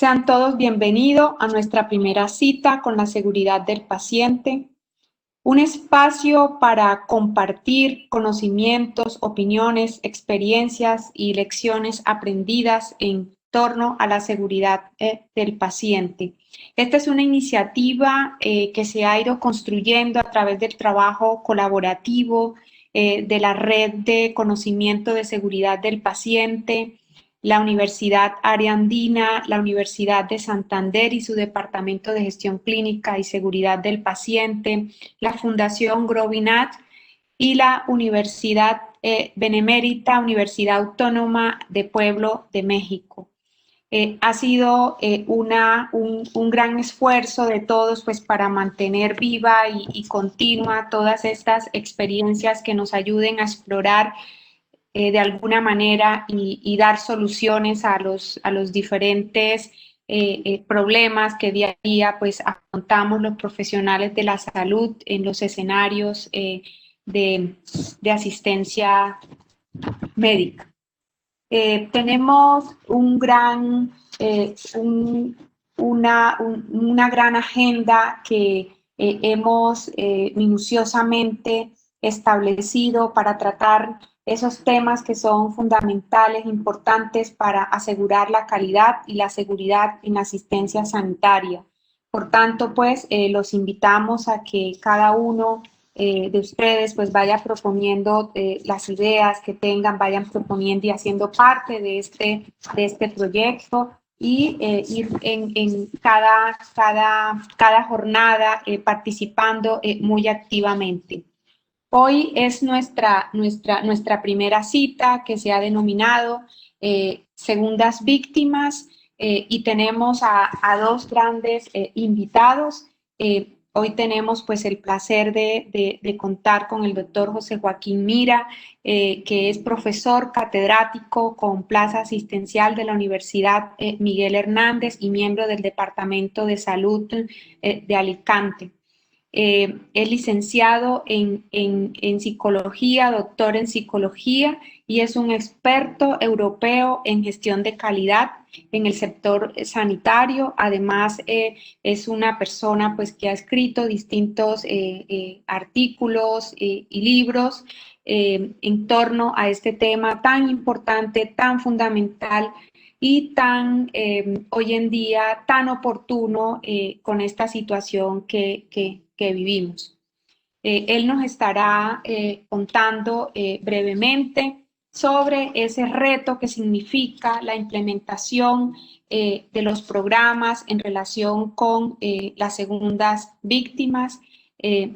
Sean todos bienvenidos a nuestra primera cita con la seguridad del paciente, un espacio para compartir conocimientos, opiniones, experiencias y lecciones aprendidas en torno a la seguridad del paciente. Esta es una iniciativa que se ha ido construyendo a través del trabajo colaborativo de la red de conocimiento de seguridad del paciente, la Universidad Área Andina, la Universidad de Santander y su Departamento de Gestión Clínica y Seguridad del Paciente, la Fundación Grovinat y la Universidad Benemérita, Universidad Autónoma de Pueblo de México. Ha sido un gran esfuerzo de todos pues, para mantener viva y continua todas estas experiencias que nos ayuden a explorar de alguna manera y dar soluciones a los diferentes problemas que día a día pues, afrontamos los profesionales de la salud en los escenarios de asistencia médica. Tenemos una gran agenda que hemos minuciosamente establecido para tratar esos temas que son fundamentales, importantes para asegurar la calidad y la seguridad en la asistencia sanitaria. Por tanto, pues, los invitamos a que cada uno de ustedes pues vaya proponiendo las ideas que tengan, vayan proponiendo y haciendo parte de este proyecto y ir en cada jornada participando muy activamente. Hoy es nuestra primera cita que se ha denominado Segundas Víctimas y tenemos a dos grandes invitados. Hoy tenemos pues el placer de contar con el doctor José Joaquín Mira, que es profesor catedrático con plaza asistencial de la Universidad Miguel Hernández y miembro del Departamento de Salud de Alicante. Es licenciado en psicología, doctor en psicología y es un experto europeo en gestión de calidad en el sector sanitario. Además, es una persona pues, que ha escrito distintos artículos y libros en torno a este tema tan importante, tan fundamental y tan hoy en día tan oportuno con esta situación que vivimos. Él nos estará contando brevemente sobre ese reto que significa la implementación de los programas en relación con las segundas víctimas.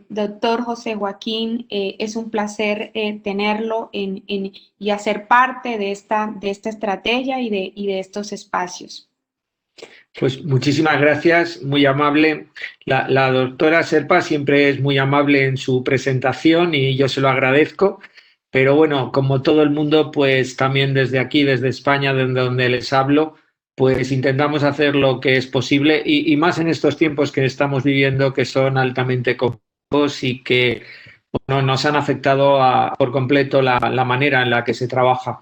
Doctor José Joaquín, es un placer tenerlo y hacer parte de esta estrategia y de estos espacios. Pues muchísimas gracias, muy amable. La doctora Serpa siempre es muy amable en su presentación y yo se lo agradezco. Pero bueno, como todo el mundo, pues también desde aquí, desde España, desde donde les hablo, pues intentamos hacer lo que es posible y más en estos tiempos que estamos viviendo que son altamente complejos y que bueno, nos han afectado por completo la manera en la que se trabaja.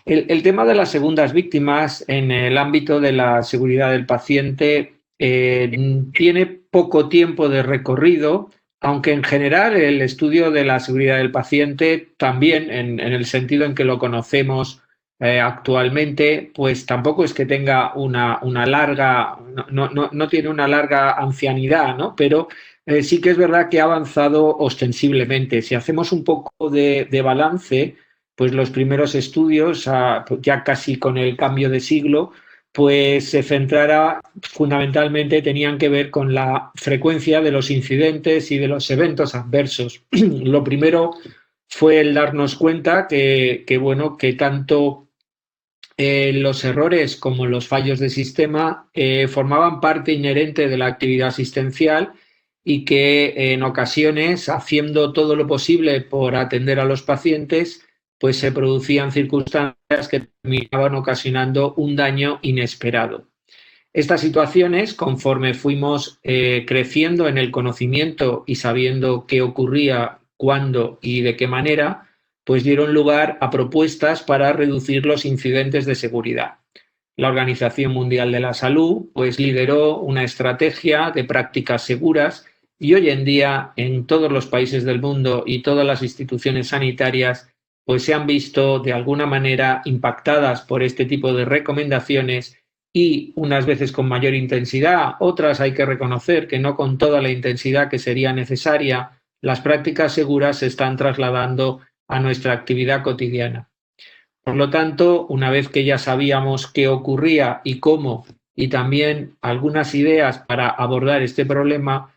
El tema de las segundas víctimas en el ámbito de la seguridad del paciente tiene poco tiempo de recorrido, aunque en general el estudio de la seguridad del paciente también, en el sentido en que lo conocemos actualmente, pues tampoco es que tenga una larga, no tiene una larga ancianidad, ¿no? Pero sí que es verdad que ha avanzado ostensiblemente. Si hacemos un poco de balance, pues los primeros estudios, ya casi con el cambio de siglo, pues se centrara fundamentalmente, tenían que ver con la frecuencia de los incidentes y de los eventos adversos. Lo primero fue el darnos cuenta que tanto los errores como los fallos de sistema formaban parte inherente de la actividad asistencial y que en ocasiones, haciendo todo lo posible por atender a los pacientes, pues se producían circunstancias que terminaban ocasionando un daño inesperado. Estas situaciones, conforme fuimos creciendo en el conocimiento y sabiendo qué ocurría, cuándo y de qué manera, pues dieron lugar a propuestas para reducir los incidentes de seguridad. la Organización Mundial de la Salud pues lideró una estrategia de prácticas seguras y hoy en día en todos los países del mundo y todas las instituciones sanitarias pues se han visto de alguna manera impactadas por este tipo de recomendaciones y unas veces con mayor intensidad, otras hay que reconocer que no con toda la intensidad que sería necesaria, las prácticas seguras se están trasladando a nuestra actividad cotidiana. Por lo tanto, una vez que ya sabíamos qué ocurría y cómo, y también algunas ideas para abordar este problema,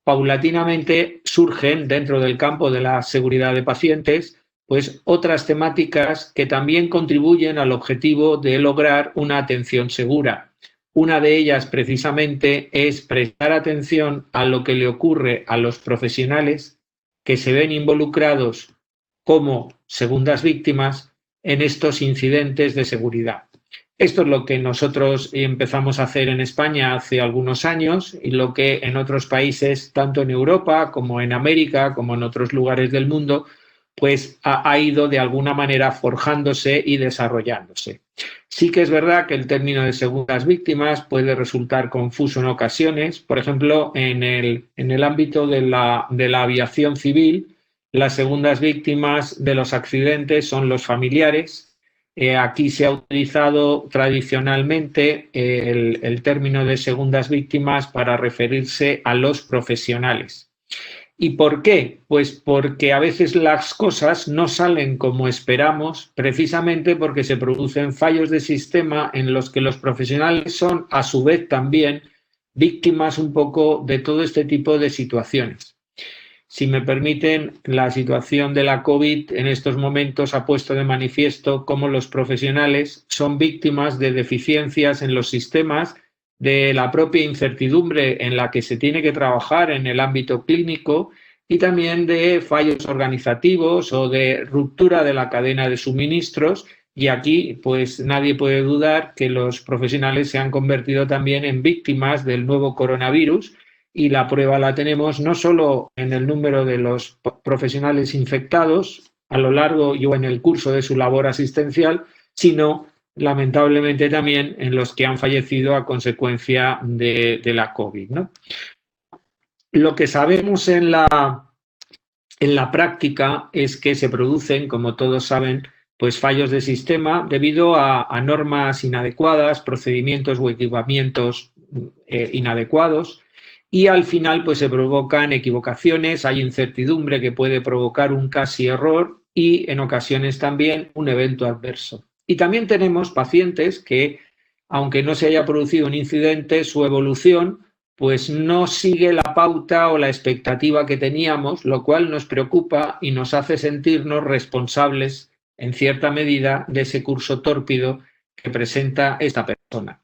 paulatinamente surgen dentro del campo de la seguridad de pacientes, pues otras temáticas que también contribuyen al objetivo de lograr una atención segura. Una de ellas, precisamente, es prestar atención a lo que le ocurre a los profesionales que se ven involucrados como segundas víctimas en estos incidentes de seguridad. Esto es lo que nosotros empezamos a hacer en España hace algunos años y lo que en otros países, tanto en Europa como en América, como en otros lugares del mundo, pues ha ido de alguna manera forjándose y desarrollándose. Sí que es verdad que el término de segundas víctimas puede resultar confuso en ocasiones. Por ejemplo, en el ámbito de la aviación civil, las segundas víctimas de los accidentes son los familiares. Aquí se ha utilizado tradicionalmente el término de segundas víctimas para referirse a los profesionales. ¿Y por qué? Pues porque a veces las cosas no salen como esperamos, precisamente porque se producen fallos de sistema en los que los profesionales son, a su vez, también víctimas un poco de todo este tipo de situaciones. Si me permiten, la situación de la COVID en estos momentos ha puesto de manifiesto cómo los profesionales son víctimas de deficiencias en los sistemas, de la propia incertidumbre en la que se tiene que trabajar en el ámbito clínico y también de fallos organizativos o de ruptura de la cadena de suministros. Y aquí, pues nadie puede dudar que los profesionales se han convertido también en víctimas del nuevo coronavirus. Y la prueba la tenemos no solo en el número de los profesionales infectados a lo largo y o en el curso de su labor asistencial, sino lamentablemente también en los que han fallecido a consecuencia de la COVID, ¿no? Lo que sabemos en la práctica es que se producen, como todos saben, pues fallos de sistema debido a normas inadecuadas, procedimientos o equipamientos inadecuados. Y al final pues se provocan equivocaciones, hay incertidumbre que puede provocar un casi error y en ocasiones también un evento adverso. Y también tenemos pacientes que, aunque no se haya producido un incidente, su evolución pues no sigue la pauta o la expectativa que teníamos, lo cual nos preocupa y nos hace sentirnos responsables en cierta medida de ese curso tórpido que presenta esta persona.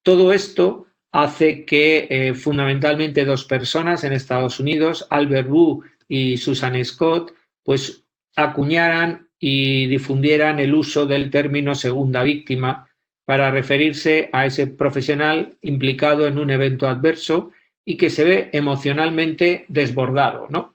Todo esto hace que fundamentalmente dos personas en Estados Unidos, Albert Wu y Susan Scott, pues acuñaran y difundieran el uso del término segunda víctima para referirse a ese profesional implicado en un evento adverso y que se ve emocionalmente desbordado, ¿no?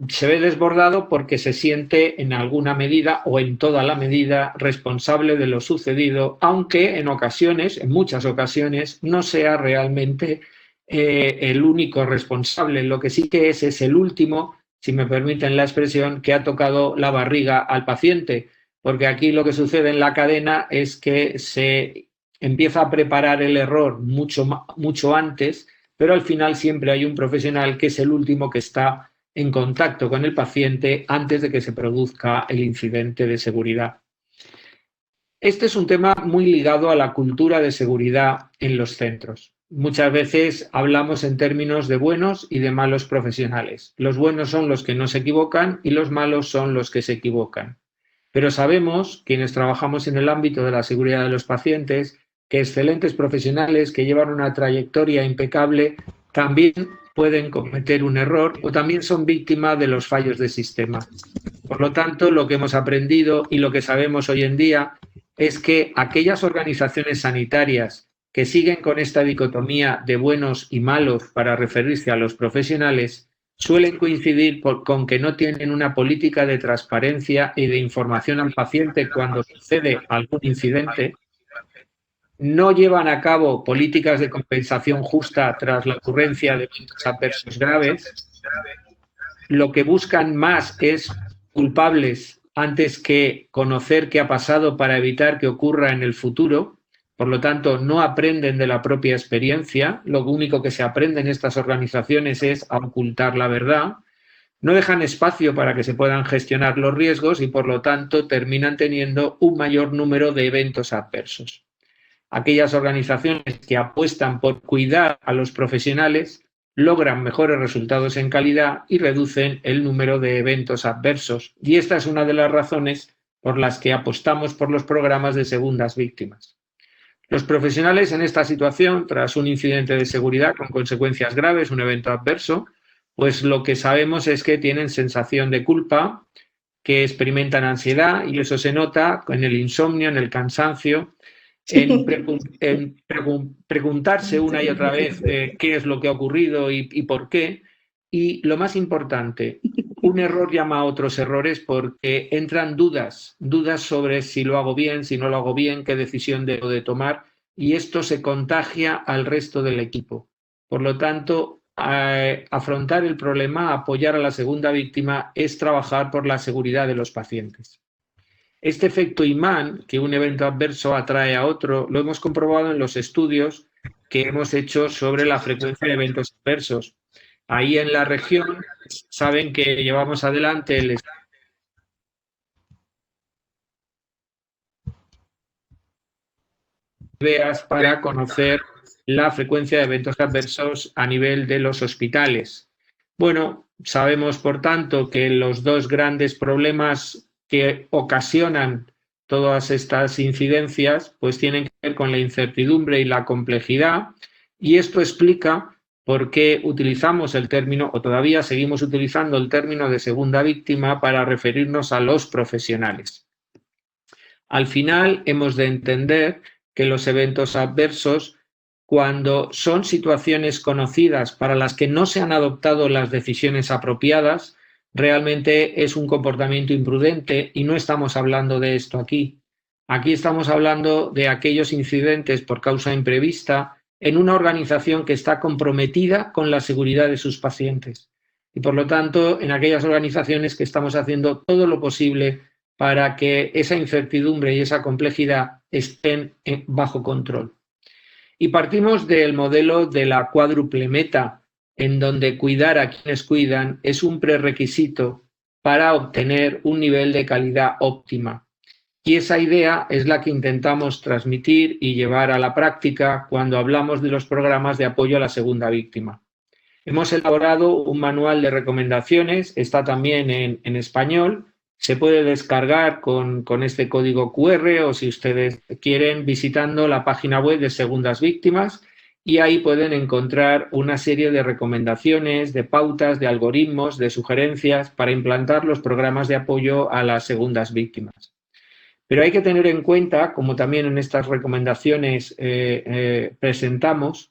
Se ve desbordado porque se siente en alguna medida o en toda la medida responsable de lo sucedido, aunque en ocasiones, en muchas ocasiones, no sea realmente el único responsable. Lo que sí que es el último, si me permiten la expresión, que ha tocado la barriga al paciente, porque aquí lo que sucede en la cadena es que se empieza a preparar el error mucho antes, pero al final siempre hay un profesional que es el último que está en contacto con el paciente antes de que se produzca el incidente de seguridad. Este es un tema muy ligado a la cultura de seguridad en los centros. Muchas veces hablamos en términos de buenos y de malos profesionales. Los buenos son los que no se equivocan y los malos son los que se equivocan. Pero sabemos, quienes trabajamos en el ámbito de la seguridad de los pacientes, que excelentes profesionales que llevan una trayectoria impecable también pueden cometer un error o también son víctimas de los fallos de sistema. Por lo tanto, lo que hemos aprendido y lo que sabemos hoy en día es que aquellas organizaciones sanitarias que siguen con esta dicotomía de buenos y malos para referirse a los profesionales suelen coincidir con que no tienen una política de transparencia y de información al paciente cuando sucede algún incidente. no llevan a cabo políticas de compensación justa tras la ocurrencia de eventos adversos graves, lo que buscan más es culpables antes que conocer qué ha pasado para evitar que ocurra en el futuro. Por lo tanto, no aprenden de la propia experiencia. Lo único que se aprende en estas organizaciones es a ocultar la verdad. No dejan espacio para que se puedan gestionar los riesgos y, por lo tanto, terminan teniendo un mayor número de eventos adversos. Aquellas organizaciones que apuestan por cuidar a los profesionales logran mejores resultados en calidad y reducen el número de eventos adversos. Y esta es una de las razones por las que apostamos por los programas de segundas víctimas. Los profesionales en esta situación, tras un incidente de seguridad con consecuencias graves, un evento adverso, pues lo que sabemos es que tienen sensación de culpa, que experimentan ansiedad, y eso se nota en el insomnio, en el cansancio, en preguntarse una y otra vez qué es lo que ha ocurrido y por qué. Y lo más importante, un error llama a otros errores porque entran dudas sobre si lo hago bien, si no lo hago bien, qué decisión debo de tomar, y esto se contagia al resto del equipo. Por lo tanto, afrontar el problema, apoyar a la segunda víctima, es trabajar por la seguridad de los pacientes. Este efecto imán, que un evento adverso atrae a otro, lo hemos comprobado en los estudios que hemos hecho sobre la frecuencia de eventos adversos. Ahí en la región saben que llevamos adelante el para conocer la frecuencia de eventos adversos a nivel de los hospitales. Bueno, sabemos, por tanto, que los dos grandes problemas que ocasionan todas estas incidencias pues tienen que ver con la incertidumbre y la complejidad, y esto explica por qué utilizamos el término, o todavía seguimos utilizando el término de segunda víctima para referirnos a los profesionales. Al final hemos de entender que los eventos adversos, cuando son situaciones conocidas para las que no se han adoptado las decisiones apropiadas, realmente es un comportamiento imprudente, y no estamos hablando de esto aquí. Aquí estamos hablando de aquellos incidentes por causa imprevista en una organización que está comprometida con la seguridad de sus pacientes. Y por lo tanto, en aquellas organizaciones que estamos haciendo todo lo posible para que esa incertidumbre y esa complejidad estén bajo control. Y partimos del modelo de la cuádruple meta, en donde cuidar a quienes cuidan es un prerequisito para obtener un nivel de calidad óptima. Y esa idea es la que intentamos transmitir y llevar a la práctica cuando hablamos de los programas de apoyo a la segunda víctima. Hemos elaborado un manual de recomendaciones, está también en español. Se puede descargar con este código QR, o si ustedes quieren, visitando la página web de Segundas Víctimas, y ahí pueden encontrar una serie de recomendaciones, de pautas, de algoritmos, de sugerencias para implantar los programas de apoyo a las segundas víctimas. Pero hay que tener en cuenta, como también en estas recomendaciones presentamos,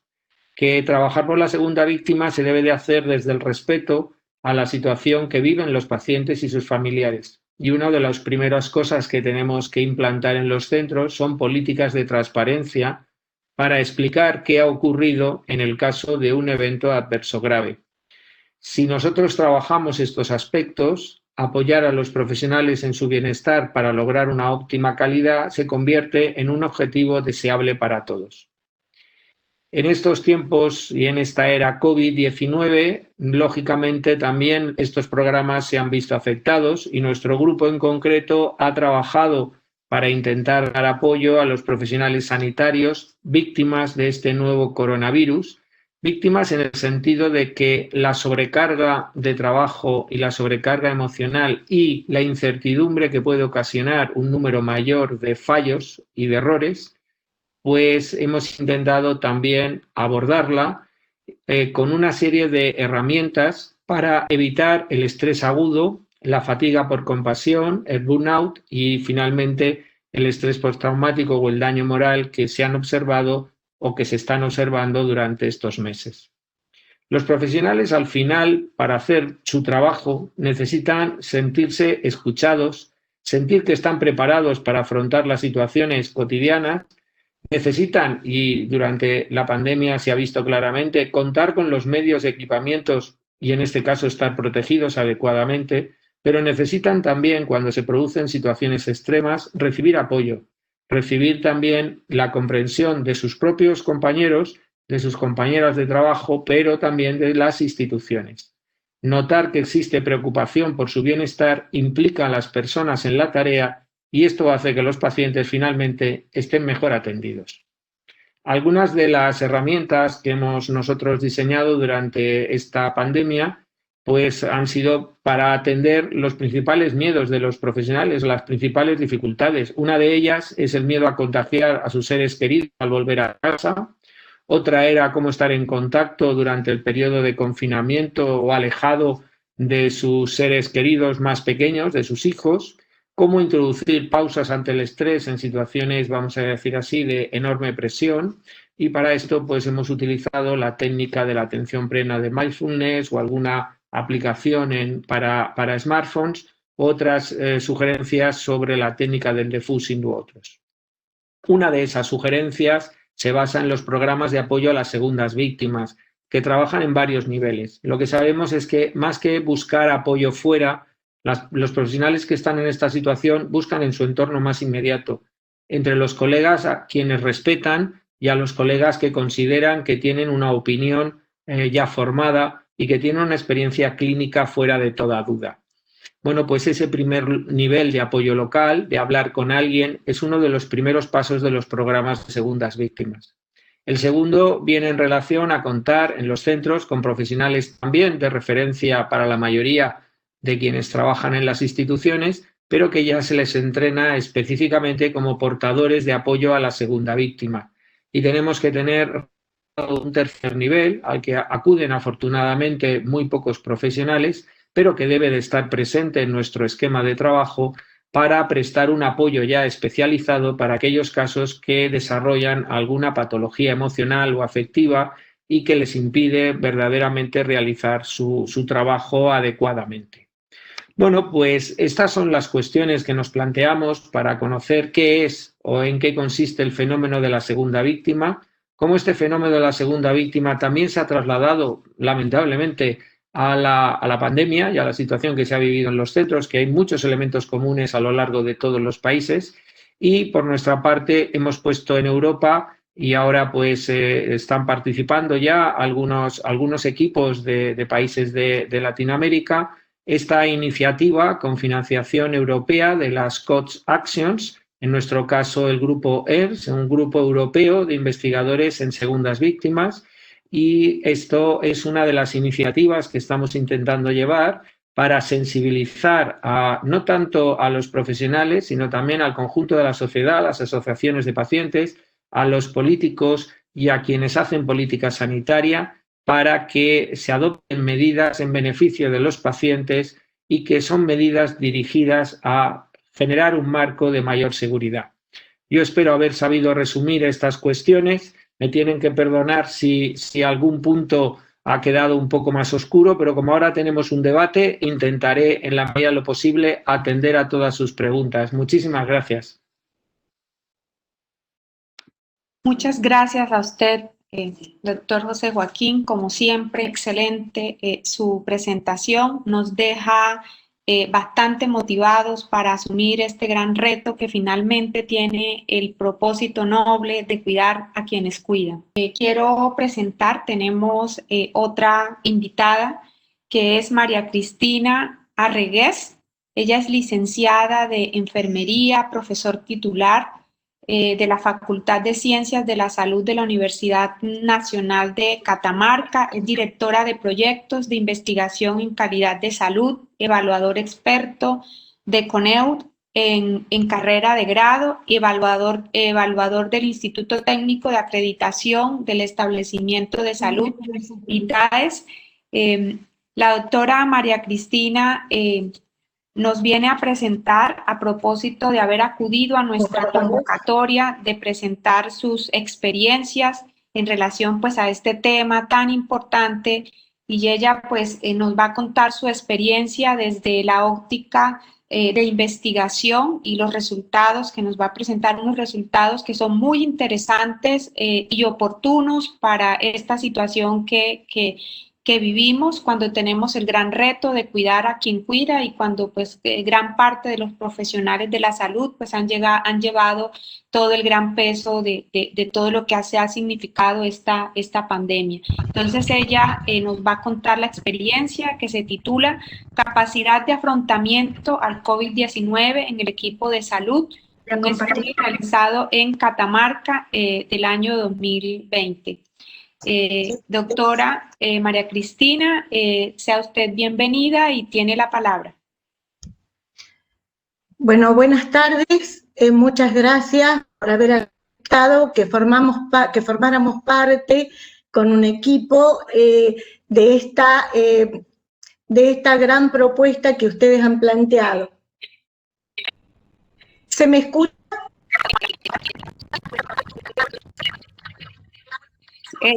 que trabajar por la segunda víctima se debe de hacer desde el respeto a la situación que viven los pacientes y sus familiares. Y una de las primeras cosas que tenemos que implantar en los centros son políticas de transparencia para explicar qué ha ocurrido en el caso de un evento adverso grave. Si nosotros trabajamos estos aspectos, apoyar a los profesionales en su bienestar para lograr una óptima calidad se convierte en un objetivo deseable para todos. En estos tiempos y en esta era COVID-19, lógicamente también estos programas se han visto afectados, y nuestro grupo en concreto ha trabajado para intentar dar apoyo a los profesionales sanitarios víctimas de este nuevo coronavirus, víctimas en el sentido de que la sobrecarga de trabajo y la sobrecarga emocional y la incertidumbre que puede ocasionar un número mayor de fallos y de errores, pues hemos intentado también abordarla con una serie de herramientas para evitar el estrés agudo, la fatiga por compasión, el burnout y finalmente el estrés postraumático o el daño moral que se han observado o que se están observando durante estos meses. Los profesionales, al final, para hacer su trabajo, necesitan sentirse escuchados, sentir que están preparados para afrontar las situaciones cotidianas, necesitan, y durante la pandemia se ha visto claramente, contar con los medios y equipamientos y en este caso estar protegidos adecuadamente, pero necesitan también, cuando se producen situaciones extremas, recibir apoyo, recibir también la comprensión de sus propios compañeros, de sus compañeras de trabajo, pero también de las instituciones. Notar que existe preocupación por su bienestar implica a las personas en la tarea y esto hace que los pacientes finalmente estén mejor atendidos. Algunas de las herramientas que hemos nosotros diseñado durante esta pandemia pues han sido para atender los principales miedos de los profesionales, las principales dificultades. Una de ellas es el miedo a contagiar a sus seres queridos al volver a casa. Otra era cómo estar en contacto durante el periodo de confinamiento o alejado de sus seres queridos más pequeños, de sus hijos. Cómo introducir pausas ante el estrés en situaciones, vamos a decir así, de enorme presión. Y para esto pues hemos utilizado la técnica de la atención plena de mindfulness o alguna aplicación para smartphones, otras sugerencias sobre la técnica del defusing u otros. Una de esas sugerencias se basa en los programas de apoyo a las segundas víctimas, que trabajan en varios niveles. Lo que sabemos es que más que buscar apoyo fuera, los profesionales que están en esta situación buscan en su entorno más inmediato, entre los colegas a quienes respetan y a los colegas que consideran que tienen una opinión ya formada y que tienen una experiencia clínica fuera de toda duda. Bueno, pues ese primer nivel de apoyo local, de hablar con alguien, es uno de los primeros pasos de los programas de segundas víctimas. El segundo viene en relación a contar en los centros con profesionales también de referencia para la mayoría de quienes trabajan en las instituciones, pero que ya se les entrena específicamente como portadores de apoyo a la segunda víctima. Y tenemos que tener un tercer nivel al que acuden afortunadamente muy pocos profesionales, pero que debe de estar presente en nuestro esquema de trabajo para prestar un apoyo ya especializado para aquellos casos que desarrollan alguna patología emocional o afectiva y que les impide verdaderamente realizar su trabajo adecuadamente. Bueno, pues estas son las cuestiones que nos planteamos para conocer qué es o en qué consiste el fenómeno de la segunda víctima, cómo este fenómeno de la segunda víctima también se ha trasladado, lamentablemente, a la pandemia y a la situación que se ha vivido en los centros, que hay muchos elementos comunes a lo largo de todos los países. Y por nuestra parte hemos puesto en Europa y ahora pues están participando ya algunos equipos de países de Latinoamérica esta iniciativa con financiación europea de las COTS Actions, en nuestro caso el grupo ERS, un grupo europeo de investigadores en segundas víctimas, y esto es una de las iniciativas que estamos intentando llevar para sensibilizar no tanto a los profesionales, sino también al conjunto de la sociedad, a las asociaciones de pacientes, a los políticos y a quienes hacen política sanitaria para que se adopten medidas en beneficio de los pacientes y que son medidas dirigidas a generar un marco de mayor seguridad. Yo espero haber sabido resumir estas cuestiones. Me tienen que perdonar si algún punto ha quedado un poco más oscuro, pero como ahora tenemos un debate, intentaré en la medida de lo posible atender a todas sus preguntas. Muchísimas gracias. Muchas gracias a usted, doctor José Joaquín. Como siempre, excelente su presentación. Nos deja bastante motivados para asumir este gran reto que finalmente tiene el propósito noble de cuidar a quienes cuidan. Quiero presentar, tenemos otra invitada que es María Cristina Arregués. Ella es licenciada de enfermería, profesor titular de la Facultad de Ciencias de la Salud de la Universidad Nacional de Catamarca, es directora de proyectos de investigación en calidad de salud, evaluador experto de CONEUT en carrera de grado y evaluador del Instituto Técnico de Acreditación del Establecimiento de Salud, ITAES. La doctora María Cristina nos viene a presentar, a propósito de haber acudido a nuestra convocatoria, de presentar sus experiencias en relación pues a este tema tan importante, y ella pues nos va a contar su experiencia desde la óptica de investigación y los resultados, que nos va a presentar unos resultados que son muy interesantes y oportunos para esta situación que vivimos cuando tenemos el gran reto de cuidar a quien cuida y cuando pues gran parte de los profesionales de la salud pues han llevado todo el gran peso de todo lo que ha significado esta pandemia. Entonces ella nos va a contar la experiencia que se titula Capacidad de afrontamiento al COVID-19 en el equipo de salud, un estudio realizado en Catamarca del año 2020. Doctora María Cristina, sea usted bienvenida y tiene la palabra. Bueno, buenas tardes, muchas gracias por haber aceptado que formáramos parte con un equipo de esta gran propuesta que ustedes han planteado. ¿Se me escucha?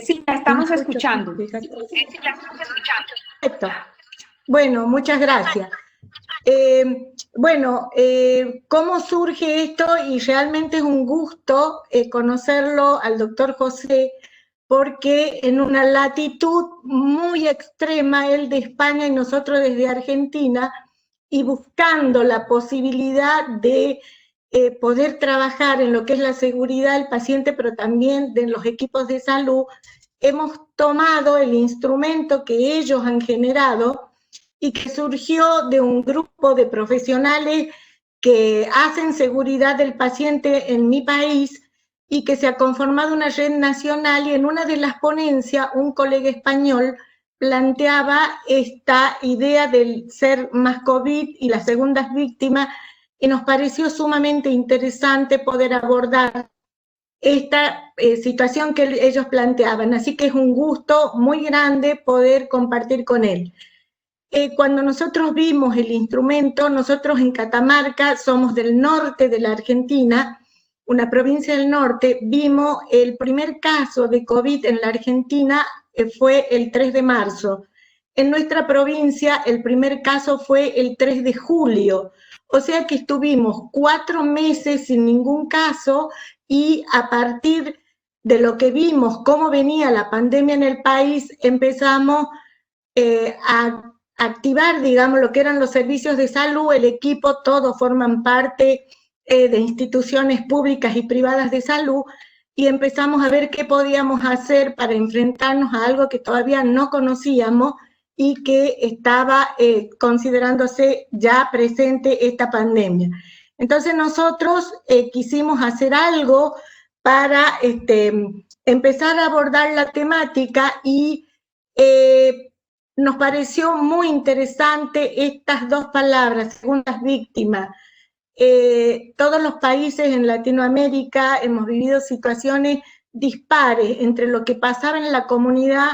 Sí, la estamos escuchando. Perfecto. Bueno, muchas gracias. ¿Cómo surge esto? Y realmente es un gusto conocerlo al doctor José, porque en una latitud muy extrema, él de España y nosotros desde Argentina, y buscando la posibilidad de poder trabajar en lo que es la seguridad del paciente, pero también de los equipos de salud, hemos tomado el instrumento que ellos han generado y que surgió de un grupo de profesionales que hacen seguridad del paciente en mi país y que se ha conformado una red nacional, y en una de las ponencias un colega español planteaba esta idea del ser más COVID y las segundas víctimas, y nos pareció sumamente interesante poder abordar esta situación que ellos planteaban, así que es un gusto muy grande poder compartir con él. Cuando nosotros vimos el instrumento, nosotros en Catamarca somos del norte de la Argentina, una provincia del norte, vimos el primer caso de COVID en la Argentina fue el 3 de marzo. En nuestra provincia el primer caso fue el 3 de julio, o sea que estuvimos 4 meses sin ningún caso, y a partir de lo que vimos, cómo venía la pandemia en el país, empezamos a activar, digamos, lo que eran los servicios de salud, el equipo, todos forman parte de instituciones públicas y privadas de salud, y empezamos a ver qué podíamos hacer para enfrentarnos a algo que todavía no conocíamos y que estaba considerándose ya presente esta pandemia. Entonces nosotros quisimos hacer algo para empezar a abordar la temática, y nos pareció muy interesante estas dos palabras, segundas víctimas. Todos los países en Latinoamérica hemos vivido situaciones dispares entre lo que pasaba en la comunidad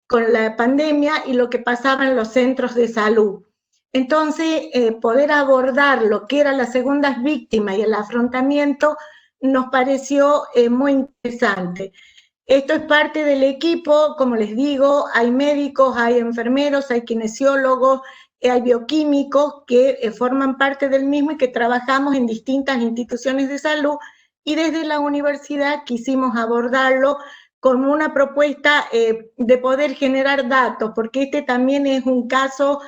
con la pandemia y lo que pasaba en los centros de salud. Entonces, poder abordar lo que eran las segundas víctimas y el afrontamiento nos pareció muy interesante. Esto es parte del equipo, como les digo, hay médicos, hay enfermeros, hay kinesiólogos, hay bioquímicos que forman parte del mismo y que trabajamos en distintas instituciones de salud, y desde la universidad quisimos abordarlo con una propuesta de poder generar datos, porque este también es un caso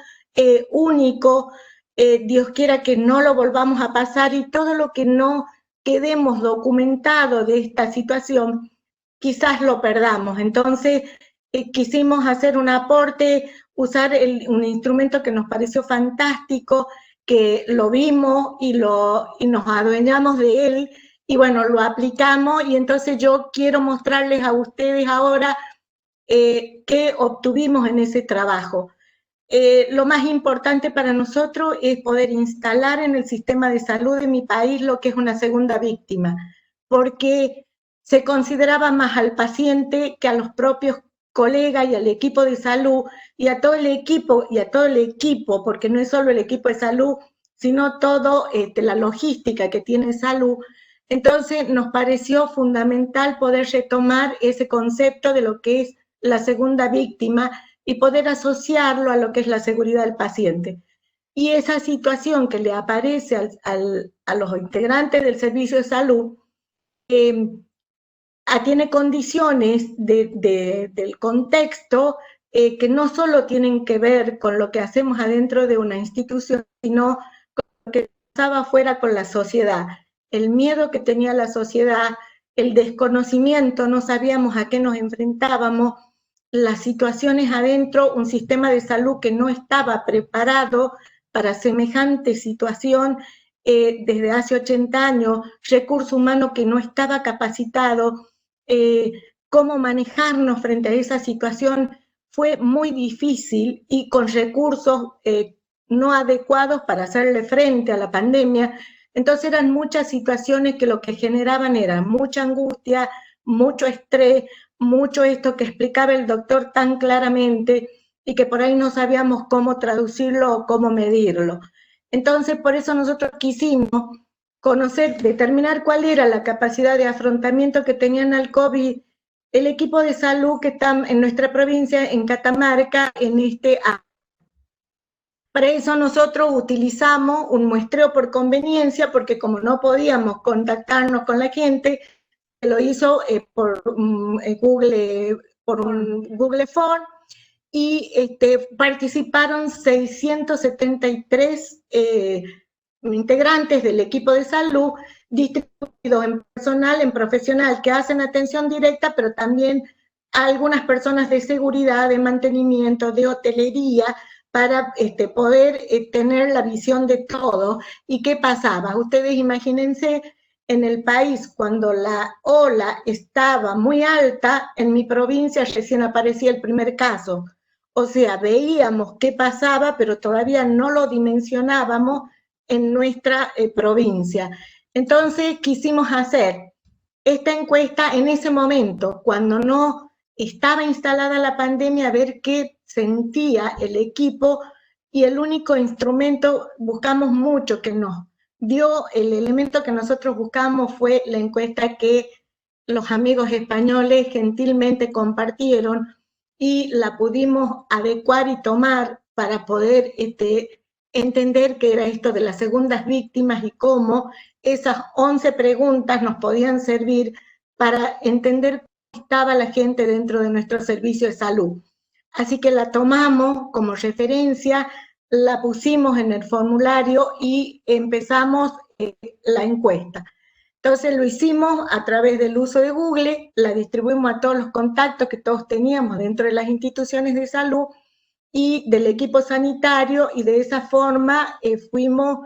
único, Dios quiera que no lo volvamos a pasar, y todo lo que no quedemos documentado de esta situación, quizás lo perdamos. Entonces, quisimos hacer un aporte, usar un instrumento que nos pareció fantástico, que lo vimos y nos adueñamos de él, y bueno, lo aplicamos, y entonces yo quiero mostrarles a ustedes ahora qué obtuvimos en ese trabajo. Lo más importante para nosotros es poder instalar en el sistema de salud de mi país lo que es una segunda víctima, porque se consideraba más al paciente que a los propios colegas y al equipo de salud, y a todo el equipo, porque no es solo el equipo de salud, sino todo la logística que tiene salud. Entonces nos pareció fundamental poder retomar ese concepto de lo que es la segunda víctima y poder asociarlo a lo que es la seguridad del paciente. y esa situación que le aparece a los integrantes del servicio de salud tiene condiciones del contexto que no solo tienen que ver con lo que hacemos adentro de una institución, sino con lo que pasaba afuera con la sociedad. El miedo que tenía la sociedad, el desconocimiento, no sabíamos a qué nos enfrentábamos, las situaciones adentro, un sistema de salud que no estaba preparado para semejante situación desde hace 80 años, recurso humano que no estaba capacitado, cómo manejarnos frente a esa situación fue muy difícil y con recursos no adecuados para hacerle frente a la pandemia. Entonces eran muchas situaciones que lo que generaban era mucha angustia, mucho estrés, mucho esto que explicaba el doctor tan claramente y que por ahí no sabíamos cómo traducirlo o cómo medirlo. Entonces, por eso nosotros quisimos conocer, determinar cuál era la capacidad de afrontamiento que tenían al COVID el equipo de salud que está en nuestra provincia, en Catamarca, en este año. Para eso nosotros utilizamos un muestreo por conveniencia, porque como no podíamos contactarnos con la gente, lo hizo por Google Form, y participaron 673 integrantes del equipo de salud, distribuidos en personal, en profesional, que hacen atención directa, pero también algunas personas de seguridad, de mantenimiento, de hotelería, para poder tener la visión de todo. ¿Y qué pasaba? Ustedes imagínense en el país cuando la ola estaba muy alta, en mi provincia recién aparecía el primer caso. O sea, veíamos qué pasaba, pero todavía no lo dimensionábamos en nuestra provincia. Entonces quisimos hacer esta encuesta en ese momento, cuando no estaba instalada la pandemia, a ver qué sentía el equipo, y el único instrumento, buscamos mucho, que nos dio el elemento que nosotros buscamos fue la encuesta que los amigos españoles gentilmente compartieron y la pudimos adecuar y tomar para poder entender qué era esto de las segundas víctimas y cómo esas 11 preguntas nos podían servir para entender cómo estaba la gente dentro de nuestro servicio de salud. Así que la tomamos como referencia, la pusimos en el formulario y empezamos la encuesta. Entonces lo hicimos a través del uso de Google, la distribuimos a todos los contactos que todos teníamos dentro de las instituciones de salud y del equipo sanitario, y de esa forma fuimos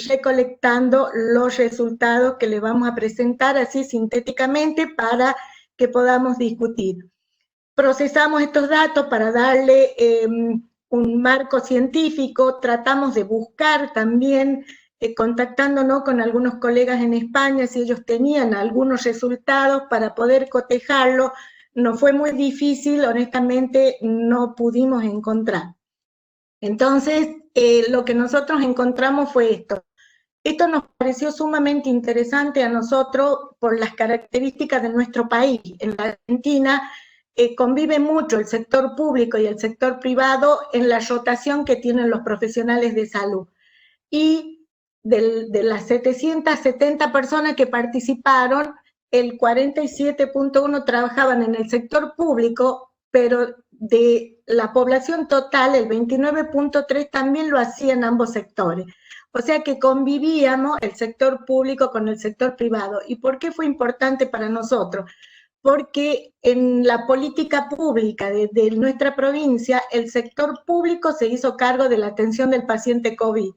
recolectando los resultados que les vamos a presentar así sintéticamente para que podamos discutir. Procesamos estos datos para darle un marco científico, tratamos de buscar también, contactándonos con algunos colegas en España, si ellos tenían algunos resultados para poder cotejarlo. Nos fue muy difícil, honestamente no pudimos encontrar. Entonces, lo que nosotros encontramos fue esto. Esto nos pareció sumamente interesante a nosotros por las características de nuestro país. En la Argentina convive mucho el sector público y el sector privado en la rotación que tienen los profesionales de salud. Y de las 770 personas que participaron, el 47.1 trabajaban en el sector público, pero de la población total, el 29.3 también lo hacía en ambos sectores. O sea que convivíamos el sector público con el sector privado. ¿Y por qué fue importante para nosotros? Porque en la política pública de nuestra provincia, el sector público se hizo cargo de la atención del paciente COVID,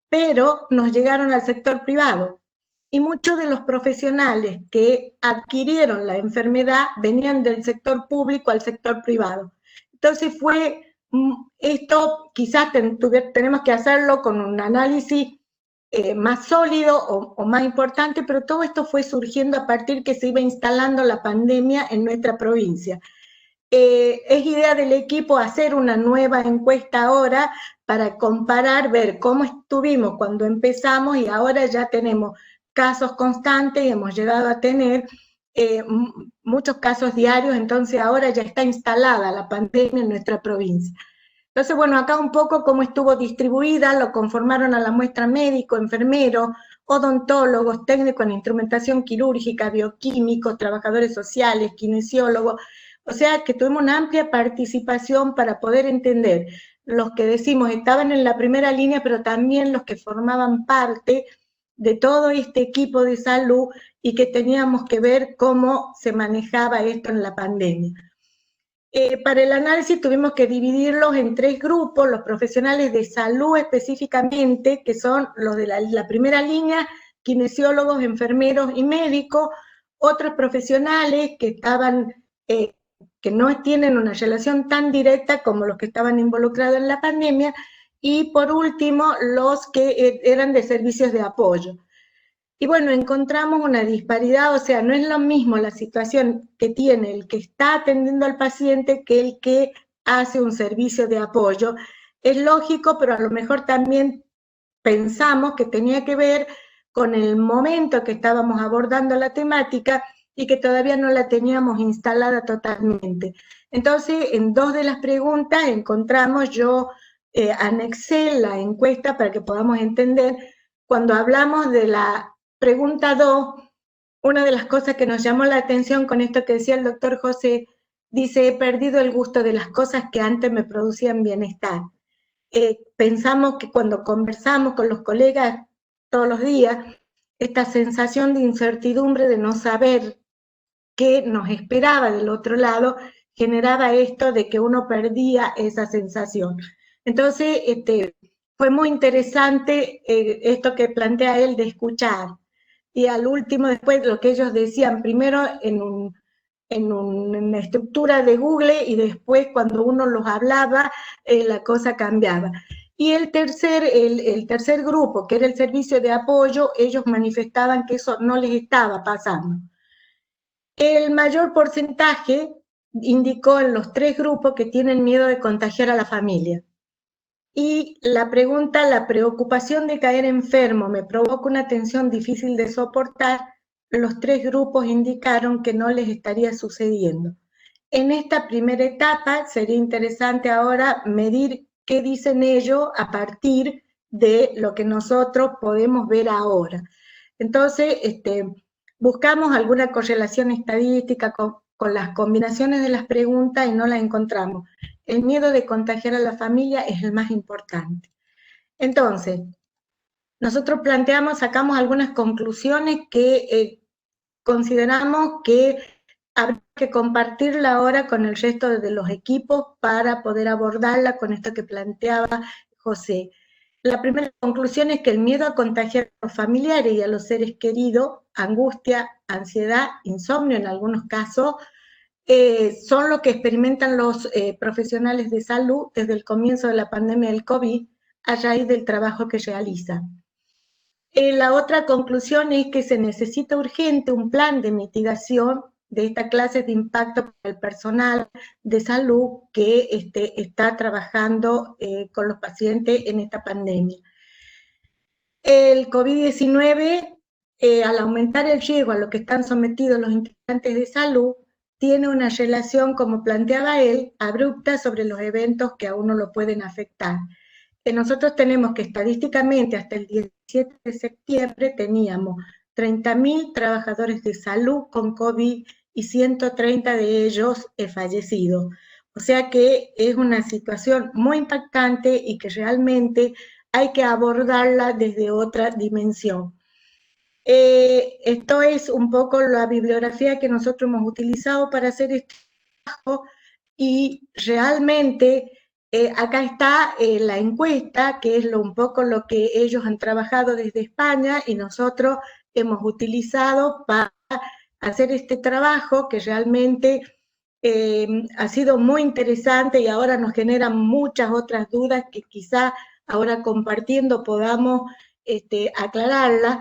pero nos llegaron al sector privado. Y muchos de los profesionales que adquirieron la enfermedad venían del sector público al sector privado. Entonces esto quizás tenemos que hacerlo con un análisis más sólido o más importante, pero todo esto fue surgiendo a partir que se iba instalando la pandemia en nuestra provincia. Es idea del equipo hacer una nueva encuesta ahora para comparar, ver cómo estuvimos cuando empezamos, y ahora ya tenemos casos constantes y hemos llegado a tener muchos casos diarios, entonces ahora ya está instalada la pandemia en nuestra provincia. Entonces, bueno, acá un poco cómo estuvo distribuida, lo conformaron a la muestra médico, enfermeros, odontólogos, técnicos en instrumentación quirúrgica, bioquímicos, trabajadores sociales, kinesiólogos. O sea que tuvimos una amplia participación para poder entender los que decimos estaban en la primera línea, pero también los que formaban parte de todo este equipo de salud y que teníamos que ver cómo se manejaba esto en la pandemia. Para el análisis tuvimos que dividirlos en 3 grupos, los profesionales de salud específicamente, que son los de la primera línea, kinesiólogos, enfermeros y médicos, otros profesionales que estaban, que no tienen una relación tan directa como los que estaban involucrados en la pandemia, y por último, los que eran de servicios de apoyo. Y bueno, encontramos una disparidad, o sea, no es lo mismo la situación que tiene el que está atendiendo al paciente que el que hace un servicio de apoyo. Es lógico, pero a lo mejor también pensamos que tenía que ver con el momento que estábamos abordando la temática y que todavía no la teníamos instalada totalmente. Entonces, en 2 de las preguntas encontramos, yo anexé la encuesta para que podamos entender, cuando hablamos de la pregunta 2, una de las cosas que nos llamó la atención con esto que decía el doctor José, dice, he perdido el gusto de las cosas que antes me producían bienestar. Pensamos que cuando conversamos con los colegas todos los días, esta sensación de incertidumbre, de no saber qué nos esperaba del otro lado, generaba esto de que uno perdía esa sensación. Entonces, fue muy interesante esto que plantea él de escuchar. Y al último, después, lo que ellos decían, primero en una estructura de Google y después cuando uno los hablaba, la cosa cambiaba. Y el tercer grupo, que era el servicio de apoyo, ellos manifestaban que eso no les estaba pasando. El mayor porcentaje indicó en los 3 grupos que tienen miedo de contagiar a la familia. Y la pregunta, la preocupación de caer enfermo me provoca una tensión difícil de soportar, los 3 grupos indicaron que no les estaría sucediendo. En esta primera etapa sería interesante ahora medir qué dicen ellos a partir de lo que nosotros podemos ver ahora. Entonces, buscamos alguna correlación estadística con las combinaciones de las preguntas y no la encontramos. El miedo de contagiar a la familia es el más importante. Entonces, nosotros sacamos algunas conclusiones que consideramos que habrá que compartirla ahora con el resto de los equipos para poder abordarla con esto que planteaba José. La primera conclusión es que el miedo a contagiar a los familiares y a los seres queridos, angustia, ansiedad, insomnio en algunos casos, son lo que experimentan los profesionales de salud desde el comienzo de la pandemia del COVID a raíz del trabajo que realizan. La otra conclusión es que se necesita urgente un plan de mitigación de esta clase de impacto para el personal de salud que está trabajando con los pacientes en esta pandemia. El COVID-19, al aumentar el riesgo a lo que están sometidos los integrantes de salud, tiene una relación, como planteaba él, abrupta sobre los eventos que a uno lo pueden afectar. Nosotros tenemos que estadísticamente hasta el 17 de septiembre teníamos 30.000 trabajadores de salud con COVID y 130 de ellos fallecidos. O sea que es una situación muy impactante y que realmente hay que abordarla desde otra dimensión. Esto es un poco la bibliografía que nosotros hemos utilizado para hacer este trabajo y realmente acá está la encuesta, que es un poco lo que ellos han trabajado desde España y nosotros hemos utilizado para hacer este trabajo que realmente ha sido muy interesante y ahora nos genera muchas otras dudas que quizá ahora compartiendo podamos aclararlas,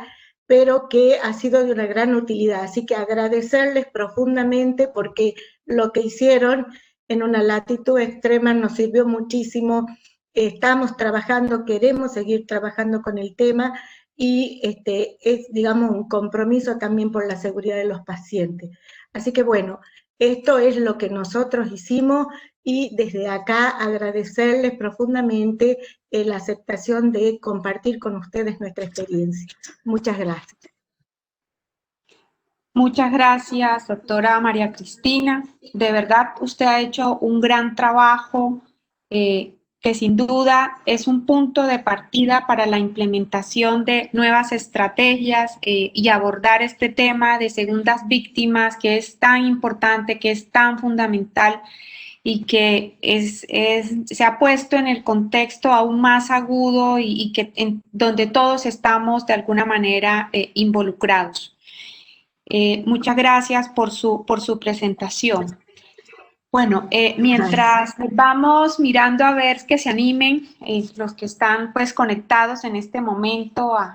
pero que ha sido de una gran utilidad. Así que agradecerles profundamente porque lo que hicieron en una latitud extrema nos sirvió muchísimo. Estamos trabajando, queremos seguir trabajando con el tema y es, digamos, un compromiso también por la seguridad de los pacientes. Así que bueno, esto es lo que nosotros hicimos y desde acá agradecerles profundamente la aceptación de compartir con ustedes nuestra experiencia. Muchas gracias. Muchas gracias, doctora María Cristina. De verdad, usted ha hecho un gran trabajo que sin duda es un punto de partida para la implementación de nuevas estrategias y abordar este tema de segundas víctimas que es tan importante, que es tan fundamental y que se ha puesto en el contexto aún más agudo y que donde todos estamos de alguna manera involucrados. Muchas gracias por su presentación. Bueno, mientras vamos mirando a ver que se animen los que están pues conectados en este momento a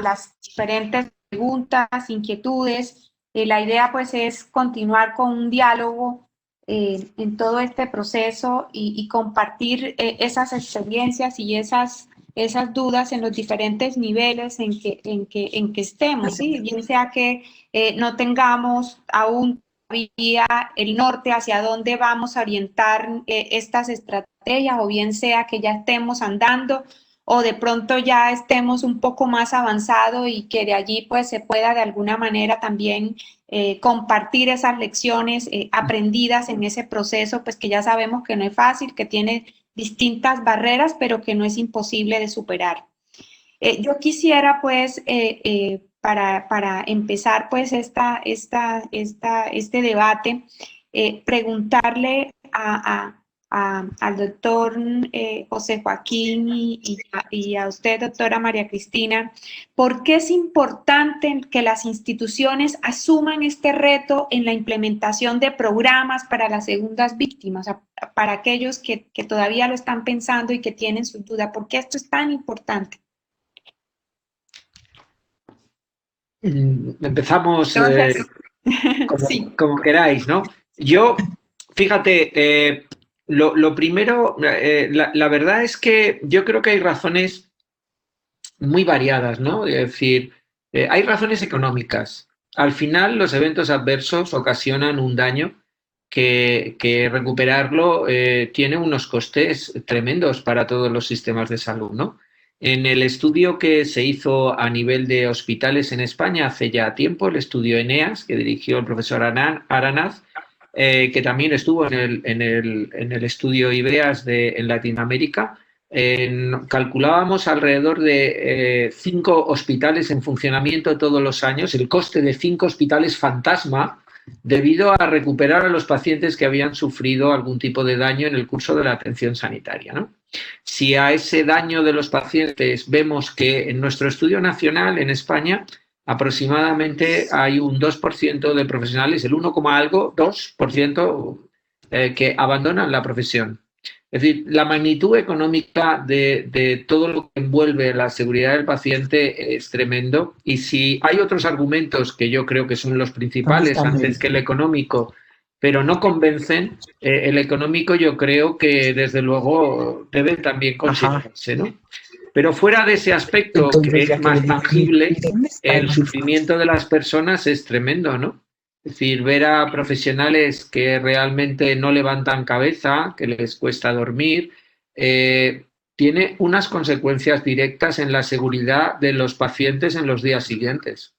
las diferentes preguntas, inquietudes, la idea pues es continuar con un diálogo en todo este proceso y compartir esas experiencias y esas dudas en los diferentes niveles en que estemos, ¿sí? Bien sea que no tengamos aún todavía el norte hacia dónde vamos a orientar estas estrategias, o bien sea que ya estemos andando o de pronto ya estemos un poco más avanzado y que de allí pues se pueda de alguna manera también compartir esas lecciones aprendidas en ese proceso, pues que ya sabemos que no es fácil, que tiene distintas barreras, pero que no es imposible de superar. Yo quisiera pues para empezar pues este debate, preguntarle al doctor José Joaquín y a usted, doctora María Cristina, ¿por qué es importante que las instituciones asuman este reto en la implementación de programas para las segundas víctimas, para aquellos que todavía lo están pensando y que tienen su duda? ¿Por qué esto es tan importante? Empezamos sí, como queráis, ¿no? Yo, fíjate, lo primero, la verdad es que yo creo que hay razones muy variadas, ¿no? Es decir, hay razones económicas. Al final, los eventos adversos ocasionan un daño que recuperarlo tiene unos costes tremendos para todos los sistemas de salud, ¿no? En el estudio que se hizo a nivel de hospitales en España hace ya tiempo, el estudio ENEAS, que dirigió el profesor Aranaz, que también estuvo en el estudio IBEAS en Latinoamérica, calculábamos alrededor de 5 hospitales en funcionamiento todos los años, el coste de 5 hospitales fantasma, debido a recuperar a los pacientes que habían sufrido algún tipo de daño en el curso de la atención sanitaria, ¿no? Si a ese daño de los pacientes vemos que en nuestro estudio nacional en España aproximadamente hay un 2% de profesionales, el 1, algo, 2% que abandonan la profesión. Es decir, la magnitud económica de todo lo que envuelve la seguridad del paciente es tremendo, y si hay otros argumentos que yo creo que son los principales antes que el económico, pero no convencen, el económico yo creo que desde luego debe también considerarse, ¿no? Pero fuera de ese aspecto que es más tangible, el sufrimiento de las personas es tremendo, ¿no? Es decir, ver a profesionales que realmente no levantan cabeza, que les cuesta dormir, tiene unas consecuencias directas en la seguridad de los pacientes en los días siguientes.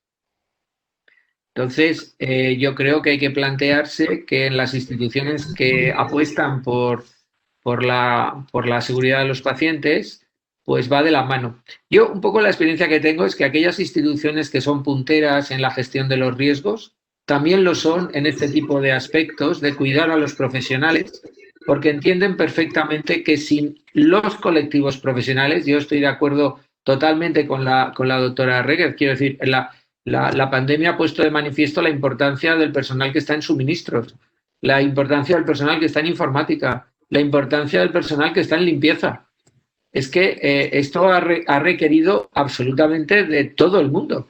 Entonces, yo creo que hay que plantearse que en las instituciones que apuestan por la seguridad de los pacientes, pues va de la mano. Yo, un poco la experiencia que tengo es que aquellas instituciones que son punteras en la gestión de los riesgos, también lo son en este tipo de aspectos, de cuidar a los profesionales, porque entienden perfectamente que sin los colectivos profesionales, yo estoy de acuerdo totalmente con la doctora Reguer, quiero decir, la pandemia ha puesto de manifiesto la importancia del personal que está en suministros, la importancia del personal que está en informática, la importancia del personal que está en limpieza. Es que esto ha requerido absolutamente de todo el mundo.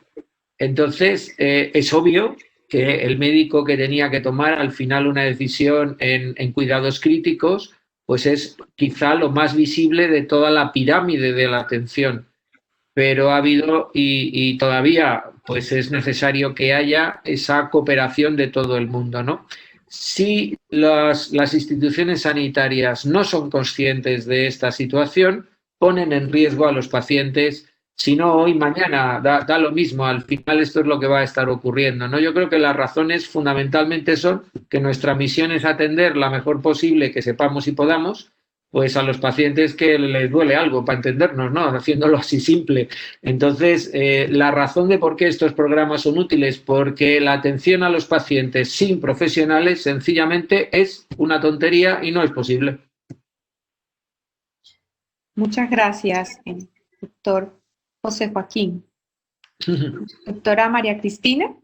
Entonces, es obvio que el médico que tenía que tomar al final una decisión en cuidados críticos, pues es quizá lo más visible de toda la pirámide de la atención. Pero ha habido y todavía pues es necesario que haya esa cooperación de todo el mundo, ¿no? si las instituciones sanitarias no son conscientes de esta situación, ponen en riesgo a los pacientes. Si no hoy, mañana, da lo mismo. Al final esto es lo que va a estar ocurriendo, ¿no? Yo creo que las razones fundamentalmente son que nuestra misión es atender la mejor posible que sepamos y podamos, pues a los pacientes que les duele algo, para entendernos, ¿no? Haciéndolo así simple. Entonces, la razón de por qué estos programas son útiles, porque la atención a los pacientes sin profesionales sencillamente es una tontería y no es posible. Muchas gracias, doctor José Joaquín. Doctora María Cristina.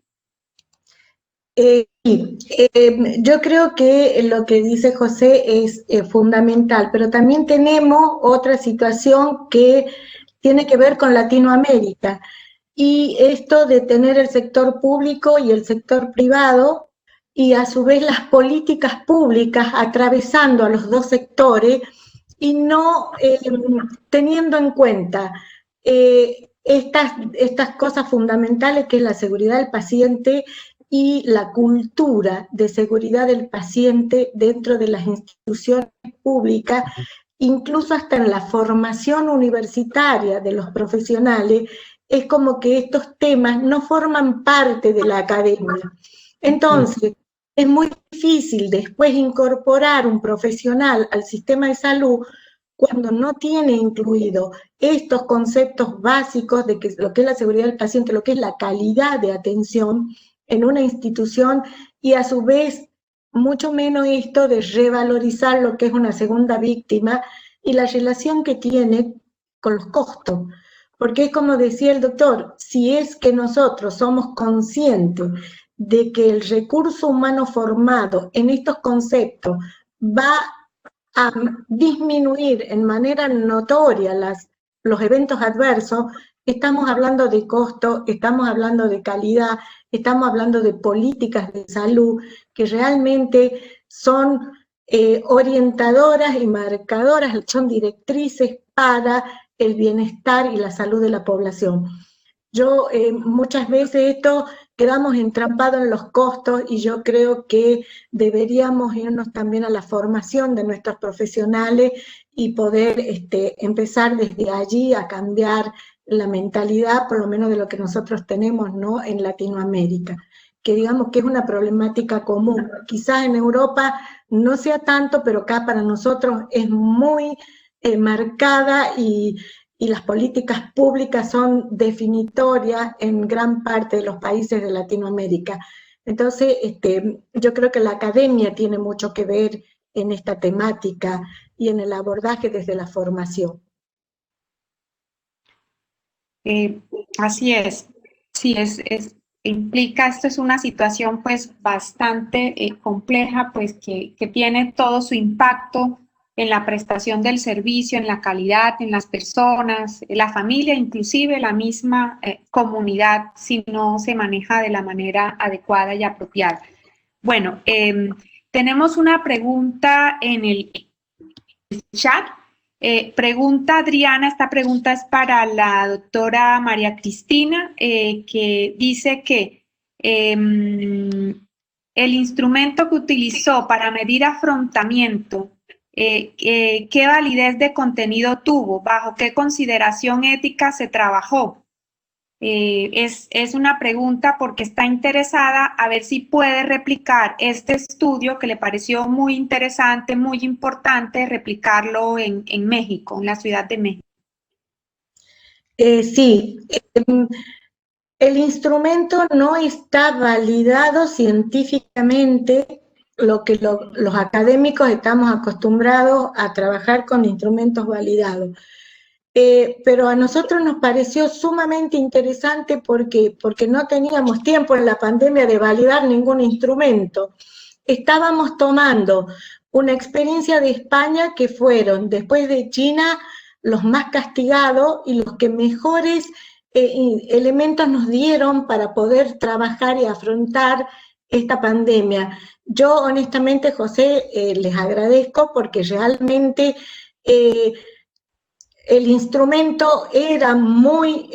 Yo creo que lo que dice José es fundamental, pero también tenemos otra situación que tiene que ver con Latinoamérica, y esto de tener el sector público y el sector privado, y a su vez las políticas públicas atravesando a los dos sectores y no teniendo en cuenta estas cosas fundamentales, que es la seguridad del paciente y la cultura de seguridad del paciente dentro de las instituciones públicas, incluso hasta en la formación universitaria de los profesionales. Es como que estos temas no forman parte de la academia. Entonces, es muy difícil después incorporar un profesional al sistema de salud cuando no tiene incluido estos conceptos básicos de lo que es la seguridad del paciente, lo que es la calidad de atención en una institución, y a su vez mucho menos esto de revalorizar lo que es una segunda víctima y la relación que tiene con los costos. Porque es como decía el doctor, si es que nosotros somos conscientes de que el recurso humano formado en estos conceptos va a disminuir en manera notoria los eventos adversos, estamos hablando de costo, estamos hablando de calidad, estamos hablando de políticas de salud que realmente son orientadoras y marcadoras, son directrices para el bienestar y la salud de la población. Yo muchas veces quedamos entrampados en los costos, y yo creo que deberíamos irnos también a la formación de nuestros profesionales y poder empezar desde allí a cambiar la mentalidad, por lo menos de lo que nosotros tenemos, ¿no?, en Latinoamérica, que digamos que es una problemática común. Quizás en Europa no sea tanto, pero acá para nosotros es muy marcada, y las políticas públicas son definitorias en gran parte de los países de Latinoamérica. Entonces, yo creo que la academia tiene mucho que ver en esta temática y en el abordaje desde la formación. Así es. Sí, implica, esto es una situación pues bastante compleja, pues que tiene todo su impacto en la prestación del servicio, en la calidad, en las personas, en la familia, inclusive la misma comunidad, si no se maneja de la manera adecuada y apropiada. Bueno, tenemos una pregunta en el chat. Pregunta Adriana, esta pregunta es para la doctora María Cristina, que dice que el instrumento que utilizó para medir afrontamiento, ¿qué validez de contenido tuvo? ¿Bajo qué consideración ética se trabajó? Es una pregunta porque está interesada a ver si puede replicar este estudio que le pareció muy interesante, muy importante, replicarlo en México, en la Ciudad de México. Sí, el instrumento no está validado científicamente, lo que los académicos estamos acostumbrados a trabajar con instrumentos validados. Pero a nosotros nos pareció sumamente interesante porque no teníamos tiempo en la pandemia de validar ningún instrumento. Estábamos tomando una experiencia de España, que fueron, después de China, los más castigados y los que mejores elementos nos dieron para poder trabajar y afrontar esta pandemia. Yo honestamente, José, les agradezco porque realmente el instrumento era muy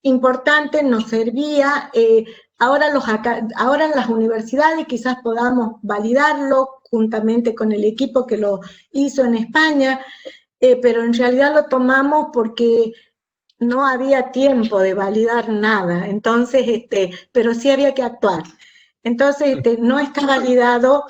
importante, nos servía Ahora en las universidades quizás podamos validarlo juntamente con el equipo que lo hizo en España, pero en realidad lo tomamos porque no había tiempo de validar nada, entonces, pero sí había que actuar. Entonces, no está validado,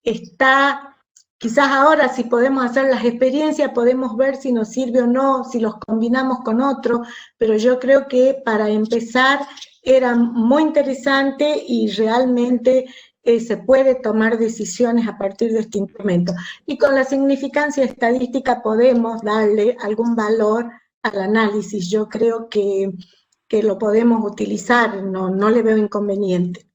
está, quizás ahora si podemos hacer las experiencias, podemos ver si nos sirve o no, si los combinamos con otro, pero yo creo que para empezar era muy interesante y realmente se puede tomar decisiones a partir de este instrumento. Y con la significancia estadística podemos darle algún valor al análisis. Yo creo que lo podemos utilizar, no le veo inconveniente.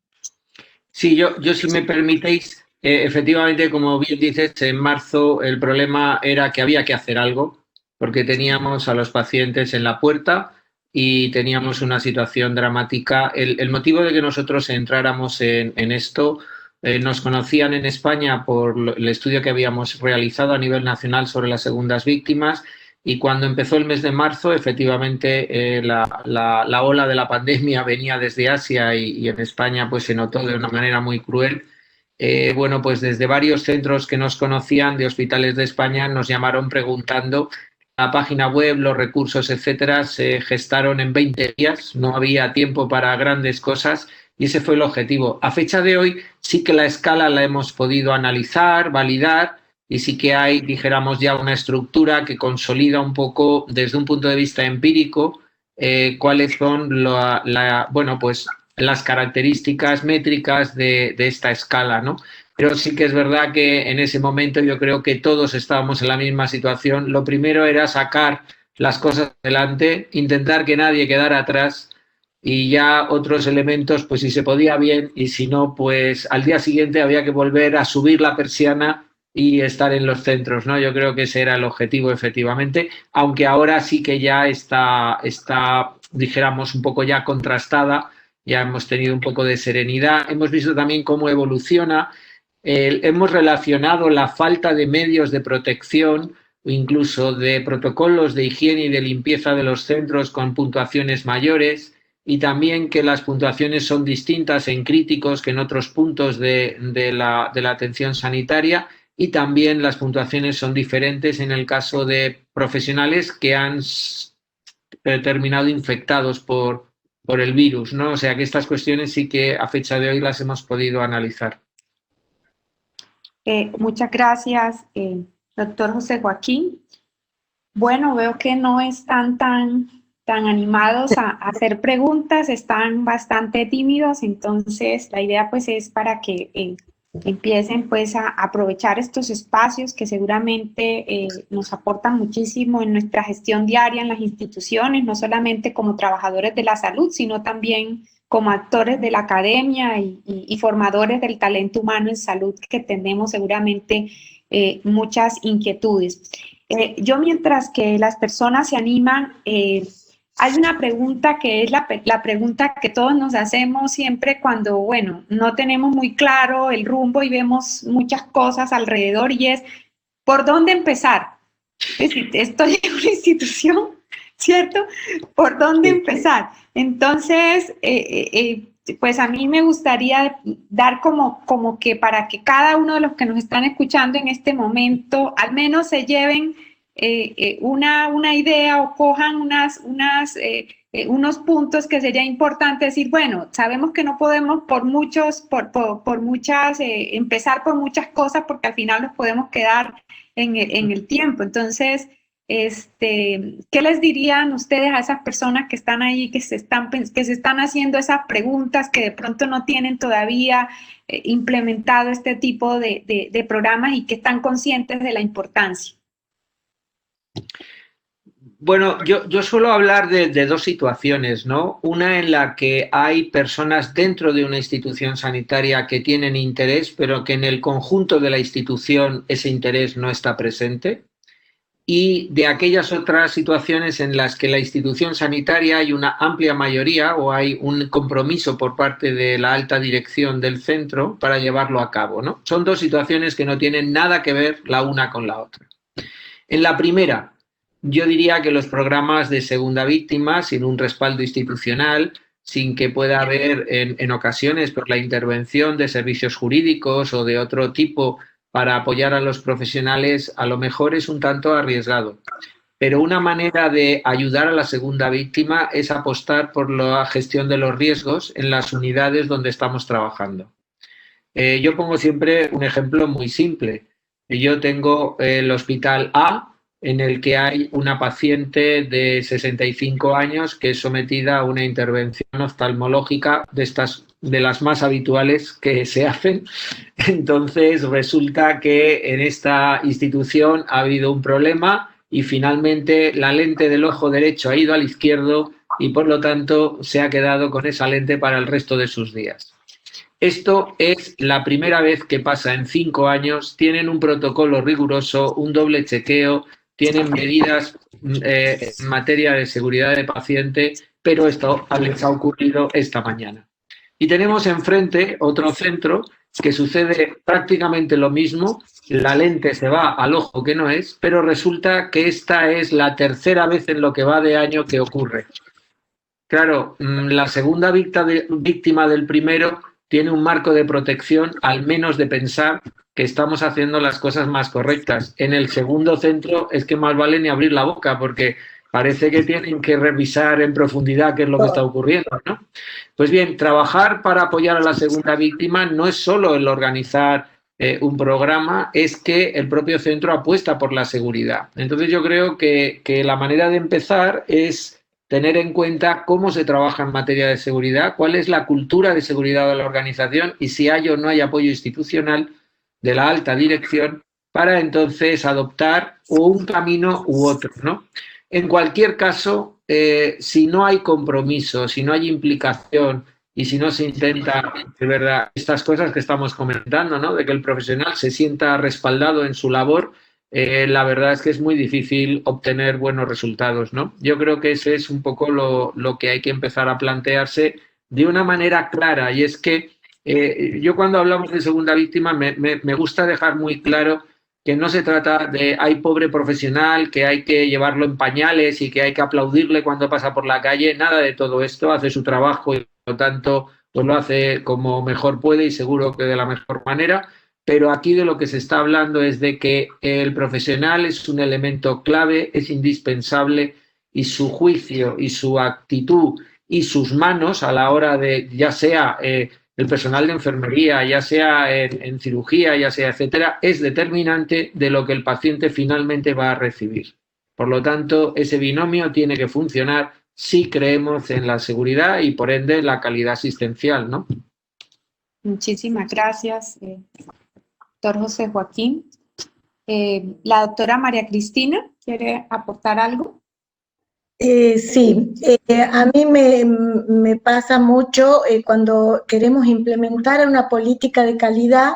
Sí, yo si me permitéis, efectivamente, como bien dices, en marzo el problema era que había que hacer algo, porque teníamos a los pacientes en la puerta y teníamos una situación dramática. El motivo de que nosotros entráramos en esto, nos conocían en España por el estudio que habíamos realizado a nivel nacional sobre las segundas víctimas, y cuando empezó el mes de marzo, efectivamente, la ola de la pandemia venía desde Asia y en España pues se notó de una manera muy cruel. Bueno, pues desde varios centros que nos conocían de hospitales de España nos llamaron preguntando. La página web, los recursos, etcétera, se gestaron en 20 días, no había tiempo para grandes cosas y ese fue el objetivo. A fecha de hoy sí que la escala la hemos podido analizar, validar, y sí que hay, dijéramos, ya una estructura que consolida un poco desde un punto de vista empírico cuáles son bueno, pues las características métricas de esta escala, ¿no? Pero sí que es verdad que en ese momento yo creo que todos estábamos en la misma situación. Lo primero era sacar las cosas adelante, intentar que nadie quedara atrás, y ya otros elementos, pues si se podía bien, y si no, pues al día siguiente había que volver a subir la persiana y estar en los centros, ¿no? Yo creo que ese era el objetivo, efectivamente, aunque ahora sí que ya está, dijéramos, un poco ya contrastada, ya hemos tenido un poco de serenidad, hemos visto también cómo evoluciona, hemos relacionado la falta de medios de protección, incluso de protocolos de higiene y de limpieza de los centros con puntuaciones mayores, y también que las puntuaciones son distintas en críticos que en otros puntos de la atención sanitaria, y también las puntuaciones son diferentes en el caso de profesionales que han terminado infectados por el virus, ¿no? O sea que estas cuestiones sí que a fecha de hoy las hemos podido analizar. Muchas gracias, doctor José Joaquín. Bueno, veo que no están tan animados a hacer preguntas, están bastante tímidos, entonces la idea pues es para que empiecen pues a aprovechar estos espacios que seguramente nos aportan muchísimo en nuestra gestión diaria en las instituciones, no solamente como trabajadores de la salud, sino también como actores de la academia y formadores del talento humano en salud, que tenemos seguramente muchas inquietudes. Yo, mientras que las personas se animan, hay una pregunta que es la pregunta que todos nos hacemos siempre cuando, bueno, no tenemos muy claro el rumbo y vemos muchas cosas alrededor, y es, ¿por dónde empezar? Es decir, estoy en una institución, ¿cierto? ¿Por dónde empezar? Entonces, pues a mí me gustaría dar como que para que cada uno de los que nos están escuchando en este momento al menos se lleven una idea o cojan unos puntos que sería importante decir, bueno, sabemos que no podemos empezar por muchas cosas, porque al final nos podemos quedar en el tiempo. Entonces, ¿qué les dirían ustedes a esas personas que están ahí, que se están haciendo esas preguntas, que de pronto no tienen todavía implementado este tipo de programas y que están conscientes de la importancia? Bueno, yo suelo hablar de dos situaciones, ¿no? Una en la que hay personas dentro de una institución sanitaria que tienen interés, pero que en el conjunto de la institución ese interés no está presente. Y de aquellas otras situaciones en las que la institución sanitaria hay una amplia mayoría o hay un compromiso por parte de la alta dirección del centro para llevarlo a cabo, ¿no? Son dos situaciones que no tienen nada que ver la una con la otra. En la primera, yo diría que los programas de segunda víctima, sin un respaldo institucional, sin que pueda haber en ocasiones por la intervención de servicios jurídicos o de otro tipo para apoyar a los profesionales, a lo mejor es un tanto arriesgado. Pero una manera de ayudar a la segunda víctima es apostar por la gestión de los riesgos en las unidades donde estamos trabajando. Yo pongo siempre un ejemplo muy simple. Yo tengo el hospital A, en el que hay una paciente de 65 años que es sometida a una intervención oftalmológica de las más habituales que se hacen. Entonces resulta que en esta institución ha habido un problema y finalmente la lente del ojo derecho ha ido al izquierdo y por lo tanto se ha quedado con esa lente para el resto de sus días. Esto es la primera vez que pasa en 5 años, tienen un protocolo riguroso, un doble chequeo, tienen medidas en materia de seguridad del paciente, pero esto les ha ocurrido esta mañana. Y tenemos enfrente otro centro que sucede prácticamente lo mismo, la lente se va al ojo que no es, pero resulta que esta es la tercera vez en lo que va de año que ocurre. Claro, la segunda víctima del primero tiene un marco de protección, al menos de pensar que estamos haciendo las cosas más correctas. En el segundo centro es que más vale ni abrir la boca, porque parece que tienen que revisar en profundidad qué es lo que está ocurriendo, ¿no? Pues bien, trabajar para apoyar a la segunda víctima no es solo el organizar un programa, es que el propio centro apuesta por la seguridad. Entonces yo creo que la manera de empezar es tener en cuenta cómo se trabaja en materia de seguridad, cuál es la cultura de seguridad de la organización y si hay o no hay apoyo institucional de la alta dirección para entonces adoptar o un camino u otro, ¿no? En cualquier caso, si no hay compromiso, si no hay implicación y si no se intenta, de verdad, estas cosas que estamos comentando, ¿no? De que el profesional se sienta respaldado en su labor, la verdad es que es muy difícil obtener buenos resultados, ¿no? Yo creo que ese es un poco lo que hay que empezar a plantearse de una manera clara, y es que yo cuando hablamos de segunda víctima me gusta dejar muy claro que no se trata de hay pobre profesional, que hay que llevarlo en pañales y que hay que aplaudirle cuando pasa por la calle, nada de todo esto, hace su trabajo y por lo tanto pues lo hace como mejor puede y seguro que de la mejor manera. Pero aquí de lo que se está hablando es de que el profesional es un elemento clave, es indispensable y su juicio y su actitud y sus manos a la hora de, ya sea el personal de enfermería, ya sea en cirugía, ya sea etcétera, es determinante de lo que el paciente finalmente va a recibir. Por lo tanto, ese binomio tiene que funcionar si creemos en la seguridad y por ende la calidad asistencial, ¿no? Muchísimas gracias, doctor José Joaquín. La doctora María Cristina, ¿quiere aportar algo? Sí, a mí me pasa mucho cuando queremos implementar una política de calidad,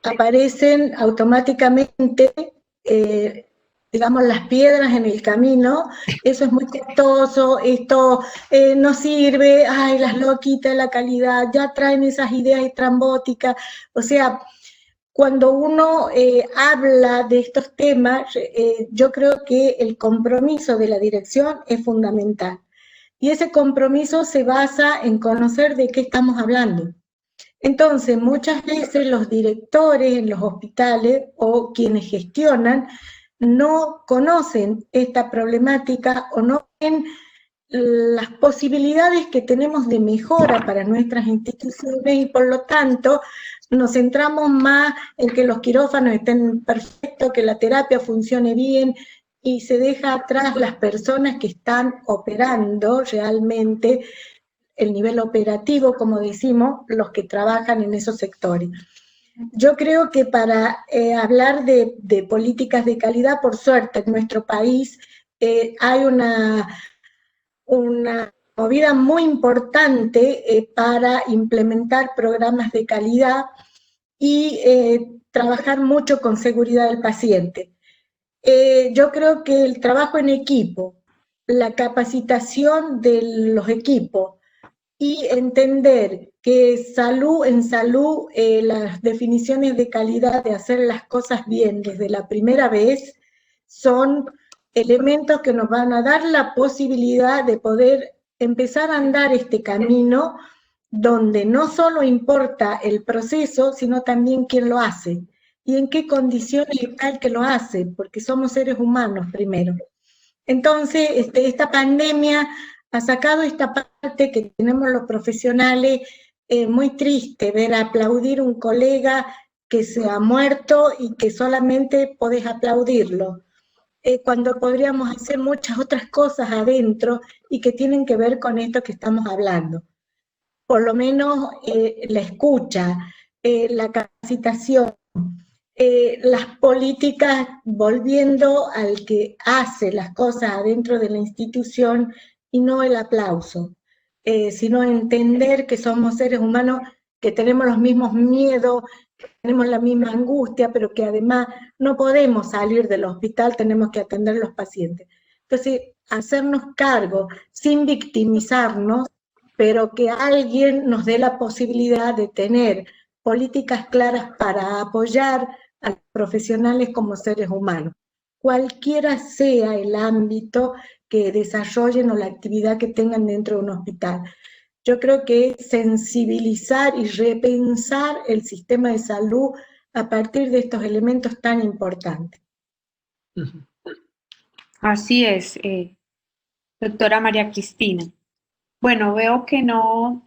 aparecen automáticamente, digamos, las piedras en el camino. Eso es muy costoso, esto no sirve, ay, las loquitas de la calidad, ya traen esas ideas estrambóticas. O sea, cuando uno habla de estos temas, yo creo que el compromiso de la dirección es fundamental. Y ese compromiso se basa en conocer de qué estamos hablando. Entonces, muchas veces los directores en los hospitales o quienes gestionan no conocen esta problemática o no ven las posibilidades que tenemos de mejora para nuestras instituciones y por lo tanto nos centramos más en que los quirófanos estén perfectos, que la terapia funcione bien y se deja atrás las personas que están operando realmente el nivel operativo, como decimos, los que trabajan en esos sectores. Yo creo que para hablar de políticas de calidad, por suerte en nuestro país hay una movida muy importante para implementar programas de calidad y trabajar mucho con seguridad del paciente. Yo creo que el trabajo en equipo, la capacitación de los equipos y entender que en salud las definiciones de calidad de hacer las cosas bien desde la primera vez son elementos que nos van a dar la posibilidad de poder empezar a andar este camino donde no solo importa el proceso, sino también quién lo hace y en qué condiciones está el que lo hace, porque somos seres humanos primero. Entonces, esta pandemia ha sacado esta parte que tenemos los profesionales, muy triste ver aplaudir un colega que se ha muerto y que solamente podés aplaudirlo, cuando podríamos hacer muchas otras cosas adentro y que tienen que ver con esto que estamos hablando. Por lo menos la escucha, la capacitación, las políticas, volviendo al que hace las cosas adentro de la institución y no el aplauso, sino entender que somos seres humanos, que tenemos los mismos miedos, que tenemos la misma angustia, pero que además no podemos salir del hospital, tenemos que atender a los pacientes. Entonces, hacernos cargo sin victimizarnos, pero que alguien nos dé la posibilidad de tener políticas claras para apoyar a los profesionales como seres humanos, cualquiera sea el ámbito que desarrollen o la actividad que tengan dentro de un hospital. Yo creo que sensibilizar y repensar el sistema de salud a partir de estos elementos tan importantes. Así es, doctora María Cristina. Bueno, veo que no,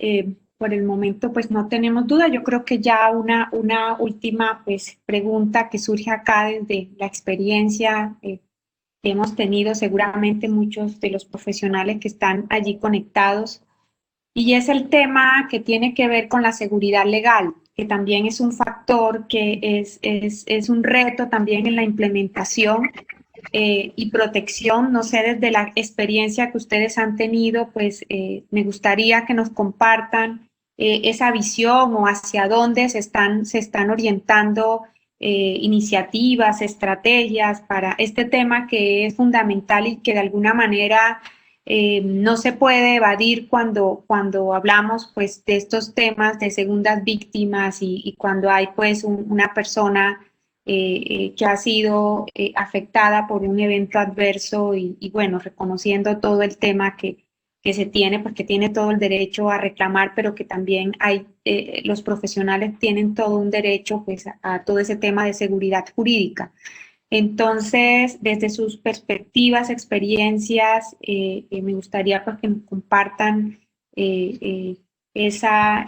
por el momento pues no tenemos duda. Yo creo que ya una última pues pregunta que surge acá desde la experiencia que hemos tenido seguramente muchos de los profesionales que están allí conectados, y es el tema que tiene que ver con la seguridad legal, que también es un factor que es un reto también en la implementación y protección. No sé, desde la experiencia que ustedes han tenido, pues me gustaría que nos compartan esa visión o hacia dónde se están orientando iniciativas, estrategias para este tema que es fundamental y que de alguna manera no se puede evadir cuando hablamos pues de estos temas de segundas víctimas y cuando hay pues una persona que ha sido afectada por un evento adverso y bueno, reconociendo todo el tema que se tiene, porque tiene todo el derecho a reclamar, pero que también hay, los profesionales tienen todo un derecho pues a todo ese tema de seguridad jurídica. Entonces, desde sus perspectivas, experiencias, me gustaría pues, que nos compartan esas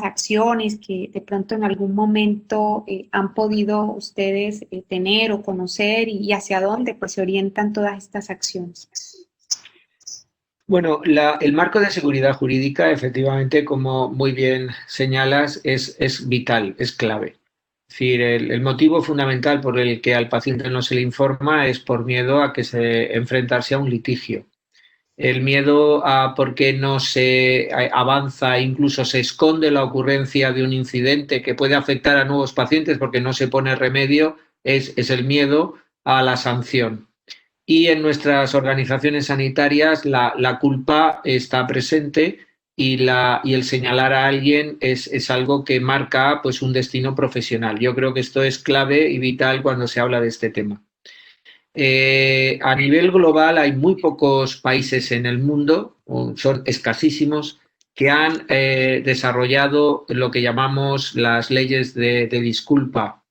acciones que de pronto en algún momento han podido ustedes tener o conocer y hacia dónde pues, se orientan todas estas acciones. Bueno, el marco de seguridad jurídica, efectivamente, como muy bien señalas, es vital, es clave. Es decir, el motivo fundamental por el que al paciente no se le informa es por miedo a que se enfrentarse a un litigio. El miedo a por qué no se avanza, incluso se esconde la ocurrencia de un incidente que puede afectar a nuevos pacientes porque no se pone remedio, es el miedo a la sanción. Y en nuestras organizaciones sanitarias la culpa está presente y el señalar a alguien es algo que marca pues, un destino profesional. Yo creo que esto es clave y vital cuando se habla de este tema. A nivel global hay muy pocos países en el mundo, son escasísimos, que han desarrollado lo que llamamos las leyes de disculpa.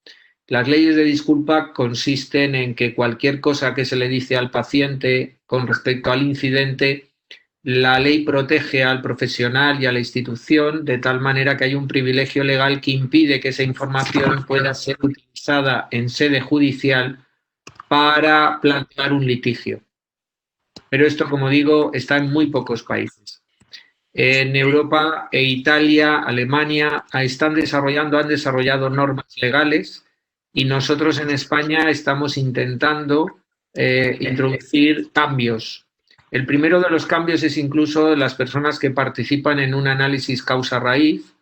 Las leyes de disculpa consisten en que cualquier cosa que se le dice al paciente con respecto al incidente, la ley protege al profesional y a la institución de tal manera que hay un privilegio legal que impide que esa información pueda ser utilizada en sede judicial para plantear un litigio. Pero esto, como digo, está en muy pocos países. En Europa, Italia, Alemania han desarrollado normas legales y nosotros en España estamos intentando introducir cambios. El primero de los cambios es incluso las personas que participan en un análisis causa-raíz,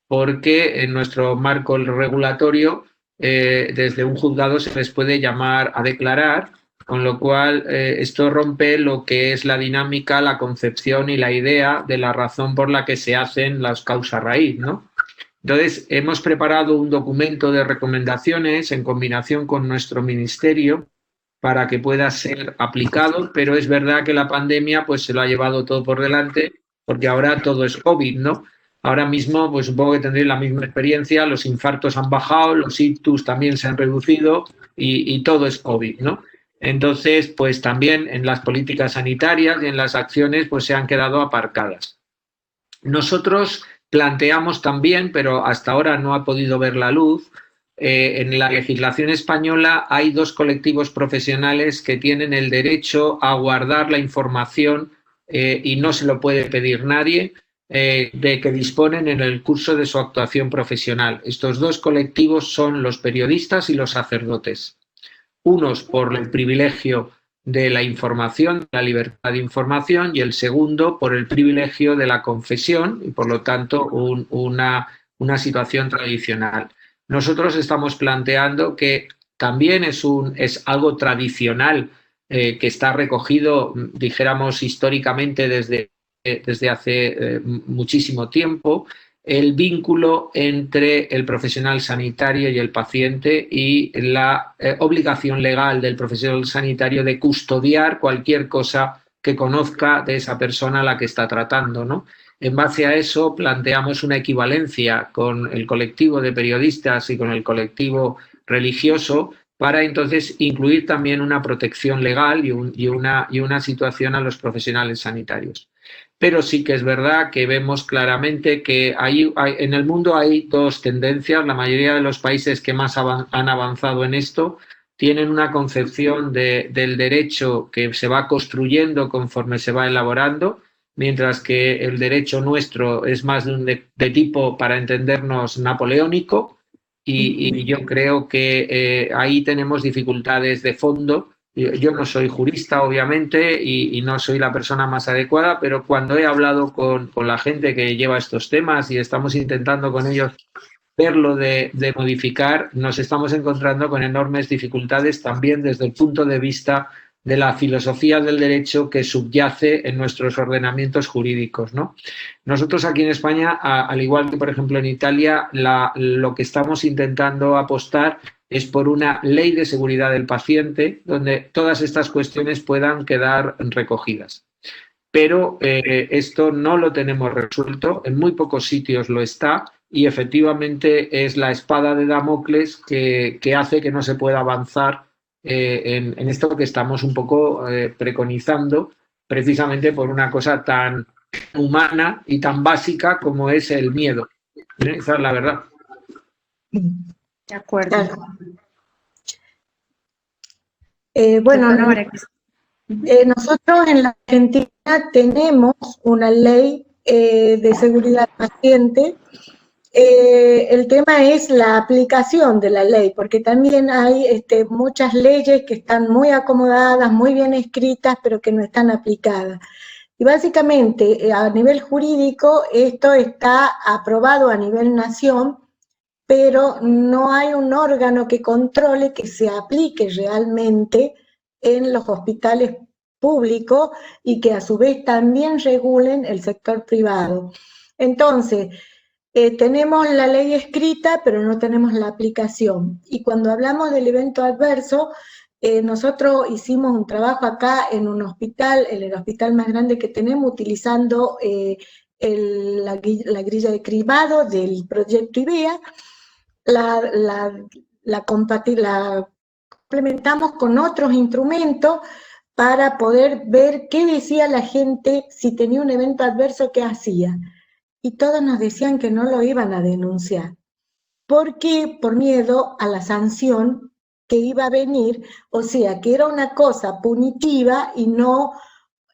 porque en nuestro marco regulatorio desde un juzgado se les puede llamar a declarar, con lo cual esto rompe lo que es la dinámica, la concepción y la idea de la razón por la que se hacen las causas raíz, ¿no? Entonces, hemos preparado un documento de recomendaciones en combinación con nuestro ministerio para que pueda ser aplicado, pero es verdad que la pandemia pues se lo ha llevado todo por delante, porque ahora todo es COVID, ¿no? Ahora mismo, pues supongo que tendréis la misma experiencia, los infartos han bajado, los ictus también se han reducido y todo es COVID, ¿no? Entonces, pues también en las políticas sanitarias y en las acciones pues se han quedado aparcadas. Nosotros planteamos también, pero hasta ahora no ha podido ver la luz, en la legislación española hay dos colectivos profesionales que tienen el derecho a guardar la información y no se lo puede pedir nadie, de que disponen en el curso de su actuación profesional. Estos dos colectivos son los periodistas y los sacerdotes. Unos por el privilegio de la información, la libertad de información, y el segundo por el privilegio de la confesión y por lo tanto una situación tradicional. Nosotros estamos planteando que también es algo tradicional que está recogido, dijéramos, históricamente desde hace muchísimo tiempo, el vínculo entre el profesional sanitario y el paciente y la obligación legal del profesional sanitario de custodiar cualquier cosa que conozca de esa persona a la que está tratando, ¿no? En base a eso planteamos una equivalencia con el colectivo de periodistas y con el colectivo religioso para entonces incluir también una protección legal y una situación a los profesionales sanitarios. Pero sí que es verdad que vemos claramente que en el mundo hay dos tendencias. La mayoría de los países que más han avanzado en esto tienen una concepción del derecho que se va construyendo conforme se va elaborando, mientras que el derecho nuestro es más de tipo, para entendernos, napoleónico, y yo creo que ahí tenemos dificultades de fondo. Yo no soy jurista, obviamente, y no soy la persona más adecuada, pero cuando he hablado con la gente que lleva estos temas y estamos intentando con ellos verlo de modificar, nos estamos encontrando con enormes dificultades también desde el punto de vista de la filosofía del derecho que subyace en nuestros ordenamientos jurídicos, ¿no? Nosotros aquí en España, al igual que por ejemplo en Italia, lo que estamos intentando apostar es por una ley de seguridad del paciente donde todas estas cuestiones puedan quedar recogidas. Pero esto no lo tenemos resuelto, en muy pocos sitios lo está, y efectivamente es la espada de Damocles que hace que no se pueda avanzar en esto que estamos un poco preconizando, precisamente por una cosa tan humana y tan básica como es el miedo. Esa es la verdad. De acuerdo. Bueno, nosotros en la Argentina tenemos una ley de seguridad del paciente. El tema es la aplicación de la ley, porque también hay muchas leyes que están muy acomodadas, muy bien escritas, pero que no están aplicadas. Y básicamente, a nivel jurídico, esto está aprobado a nivel nación, pero no hay un órgano que controle que se aplique realmente en los hospitales públicos y que a su vez también regulen el sector privado. Entonces, tenemos la ley escrita, pero no tenemos la aplicación. Y cuando hablamos del evento adverso, nosotros hicimos un trabajo acá en un hospital, en el hospital más grande que tenemos, utilizando la grilla de cribado del proyecto IBEA, la complementamos con otros instrumentos para poder ver qué decía la gente si tenía un evento adverso, qué hacía. Y todos nos decían que no lo iban a denunciar. ¿Por qué? Por miedo a la sanción que iba a venir, o sea, que era una cosa punitiva y no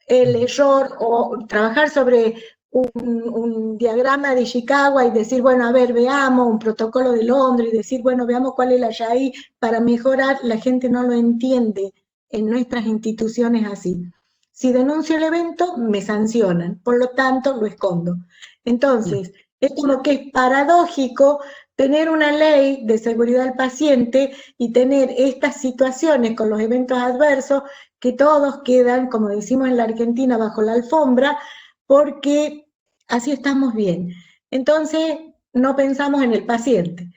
el error, o trabajar sobre un diagrama de Chicago y decir, bueno, a ver, veamos un protocolo de Londres y decir, bueno, veamos cuál es la raíz para mejorar. La gente no lo entiende en nuestras instituciones así. Si denuncio el evento, me sancionan, por lo tanto, lo escondo. Entonces, es como que es paradójico tener una ley de seguridad del paciente y tener estas situaciones con los eventos adversos que todos quedan, como decimos en la Argentina, bajo la alfombra, porque así estamos bien. Entonces, no pensamos en el paciente.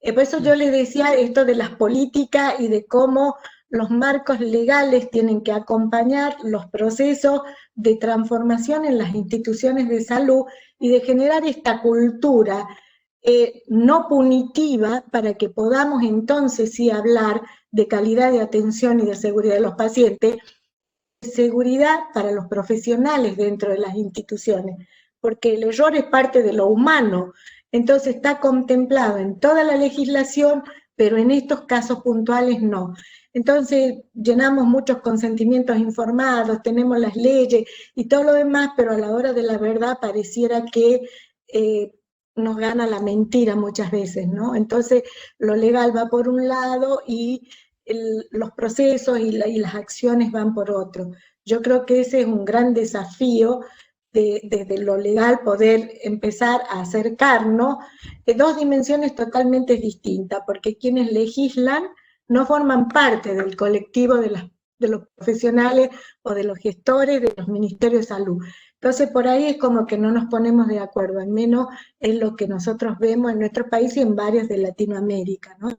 Por eso yo les decía esto de las políticas y de cómo los marcos legales tienen que acompañar los procesos de transformación en las instituciones de salud y de generar esta cultura no punitiva para que podamos entonces sí hablar de calidad de atención y de seguridad de los pacientes, de seguridad para los profesionales dentro de las instituciones, porque el error es parte de lo humano, entonces está contemplado en toda la legislación, pero en estos casos puntuales no. Entonces llenamos muchos consentimientos informados, tenemos las leyes y todo lo demás, pero a la hora de la verdad pareciera que nos gana la mentira muchas veces, ¿no? Entonces lo legal va por un lado y los procesos y las acciones van por otro. Yo creo que ese es un gran desafío desde lo legal poder empezar a acercarnos de dos dimensiones totalmente distintas, porque quienes legislan no forman parte del colectivo de los profesionales o de los gestores de los ministerios de salud. Entonces por ahí es como que no nos ponemos de acuerdo, al menos en lo que nosotros vemos en nuestro país y en varios de Latinoamérica, ¿no?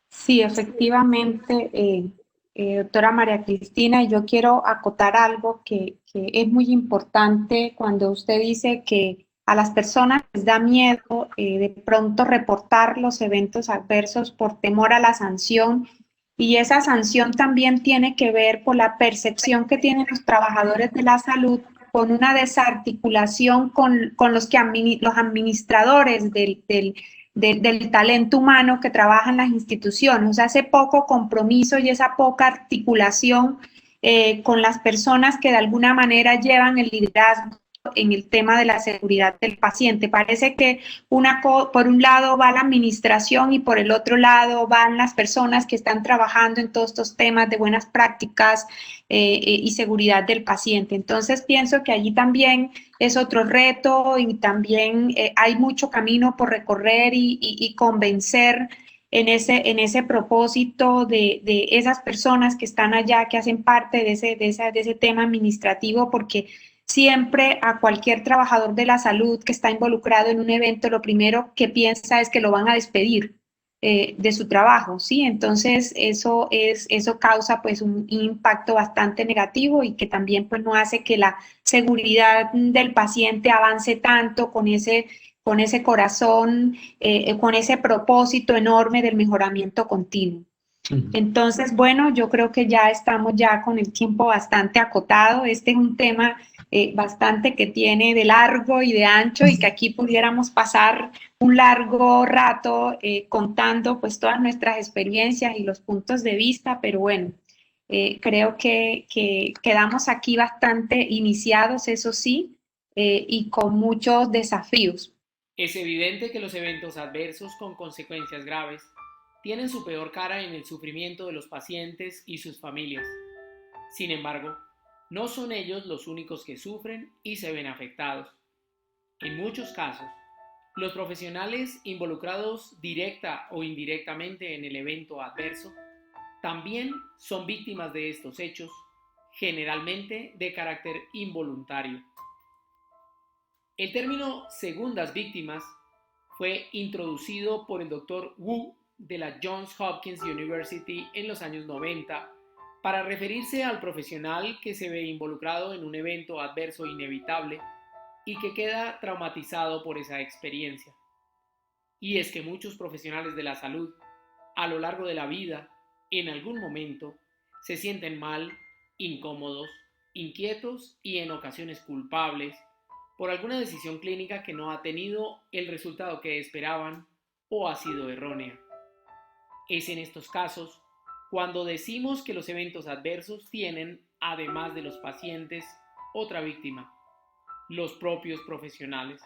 Sí, efectivamente, doctora María Cristina, y yo quiero acotar algo que es muy importante cuando usted dice que a las personas les da miedo de pronto reportar los eventos adversos por temor a la sanción, y esa sanción también tiene que ver por la percepción que tienen los trabajadores de la salud con una desarticulación con los los administradores del talento humano que trabaja en las instituciones, o sea, ese poco compromiso y esa poca articulación con las personas que de alguna manera llevan el liderazgo en el tema de la seguridad del paciente. Parece que por un lado va la administración y por el otro lado van las personas que están trabajando en todos estos temas de buenas prácticas y seguridad del paciente. Entonces pienso que allí también es otro reto y también hay mucho camino por recorrer y convencer en ese propósito de esas personas que están allá, que hacen parte de ese tema administrativo, porque siempre a cualquier trabajador de la salud que está involucrado en un evento, lo primero que piensa es que lo van a despedir de su trabajo, ¿sí? Entonces eso causa pues un impacto bastante negativo y que también pues no hace que la seguridad del paciente avance tanto con ese corazón, con ese propósito enorme del mejoramiento continuo. Entonces, bueno, yo creo que ya estamos ya con el tiempo bastante acotado. Este es un tema bastante que tiene de largo y de ancho y que aquí pudiéramos pasar un largo rato contando pues todas nuestras experiencias y los puntos de vista, pero bueno, creo que quedamos aquí bastante iniciados, eso sí, y con muchos desafíos. Es evidente que los eventos adversos con consecuencias graves tienen su peor cara en el sufrimiento de los pacientes y sus familias. Sin embargo, no son ellos los únicos que sufren y se ven afectados. En muchos casos, los profesionales involucrados directa o indirectamente en el evento adverso también son víctimas de estos hechos, generalmente de carácter involuntario. El término segundas víctimas fue introducido por el Dr. Wu de la Johns Hopkins University en los años 90 para referirse al profesional que se ve involucrado en un evento adverso inevitable y que queda traumatizado por esa experiencia. Y es que muchos profesionales de la salud, a lo largo de la vida, en algún momento, se sienten mal, incómodos, inquietos y en ocasiones culpables por alguna decisión clínica que no ha tenido el resultado que esperaban o ha sido errónea. Es en estos casos cuando decimos que los eventos adversos tienen, además de los pacientes, otra víctima, los propios profesionales.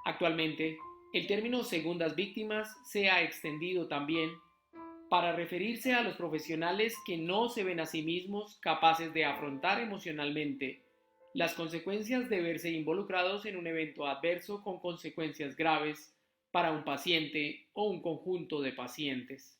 Actualmente, el término segundas víctimas se ha extendido también para referirse a los profesionales que no se ven a sí mismos capaces de afrontar emocionalmente las consecuencias de verse involucrados en un evento adverso con consecuencias graves para un paciente o un conjunto de pacientes.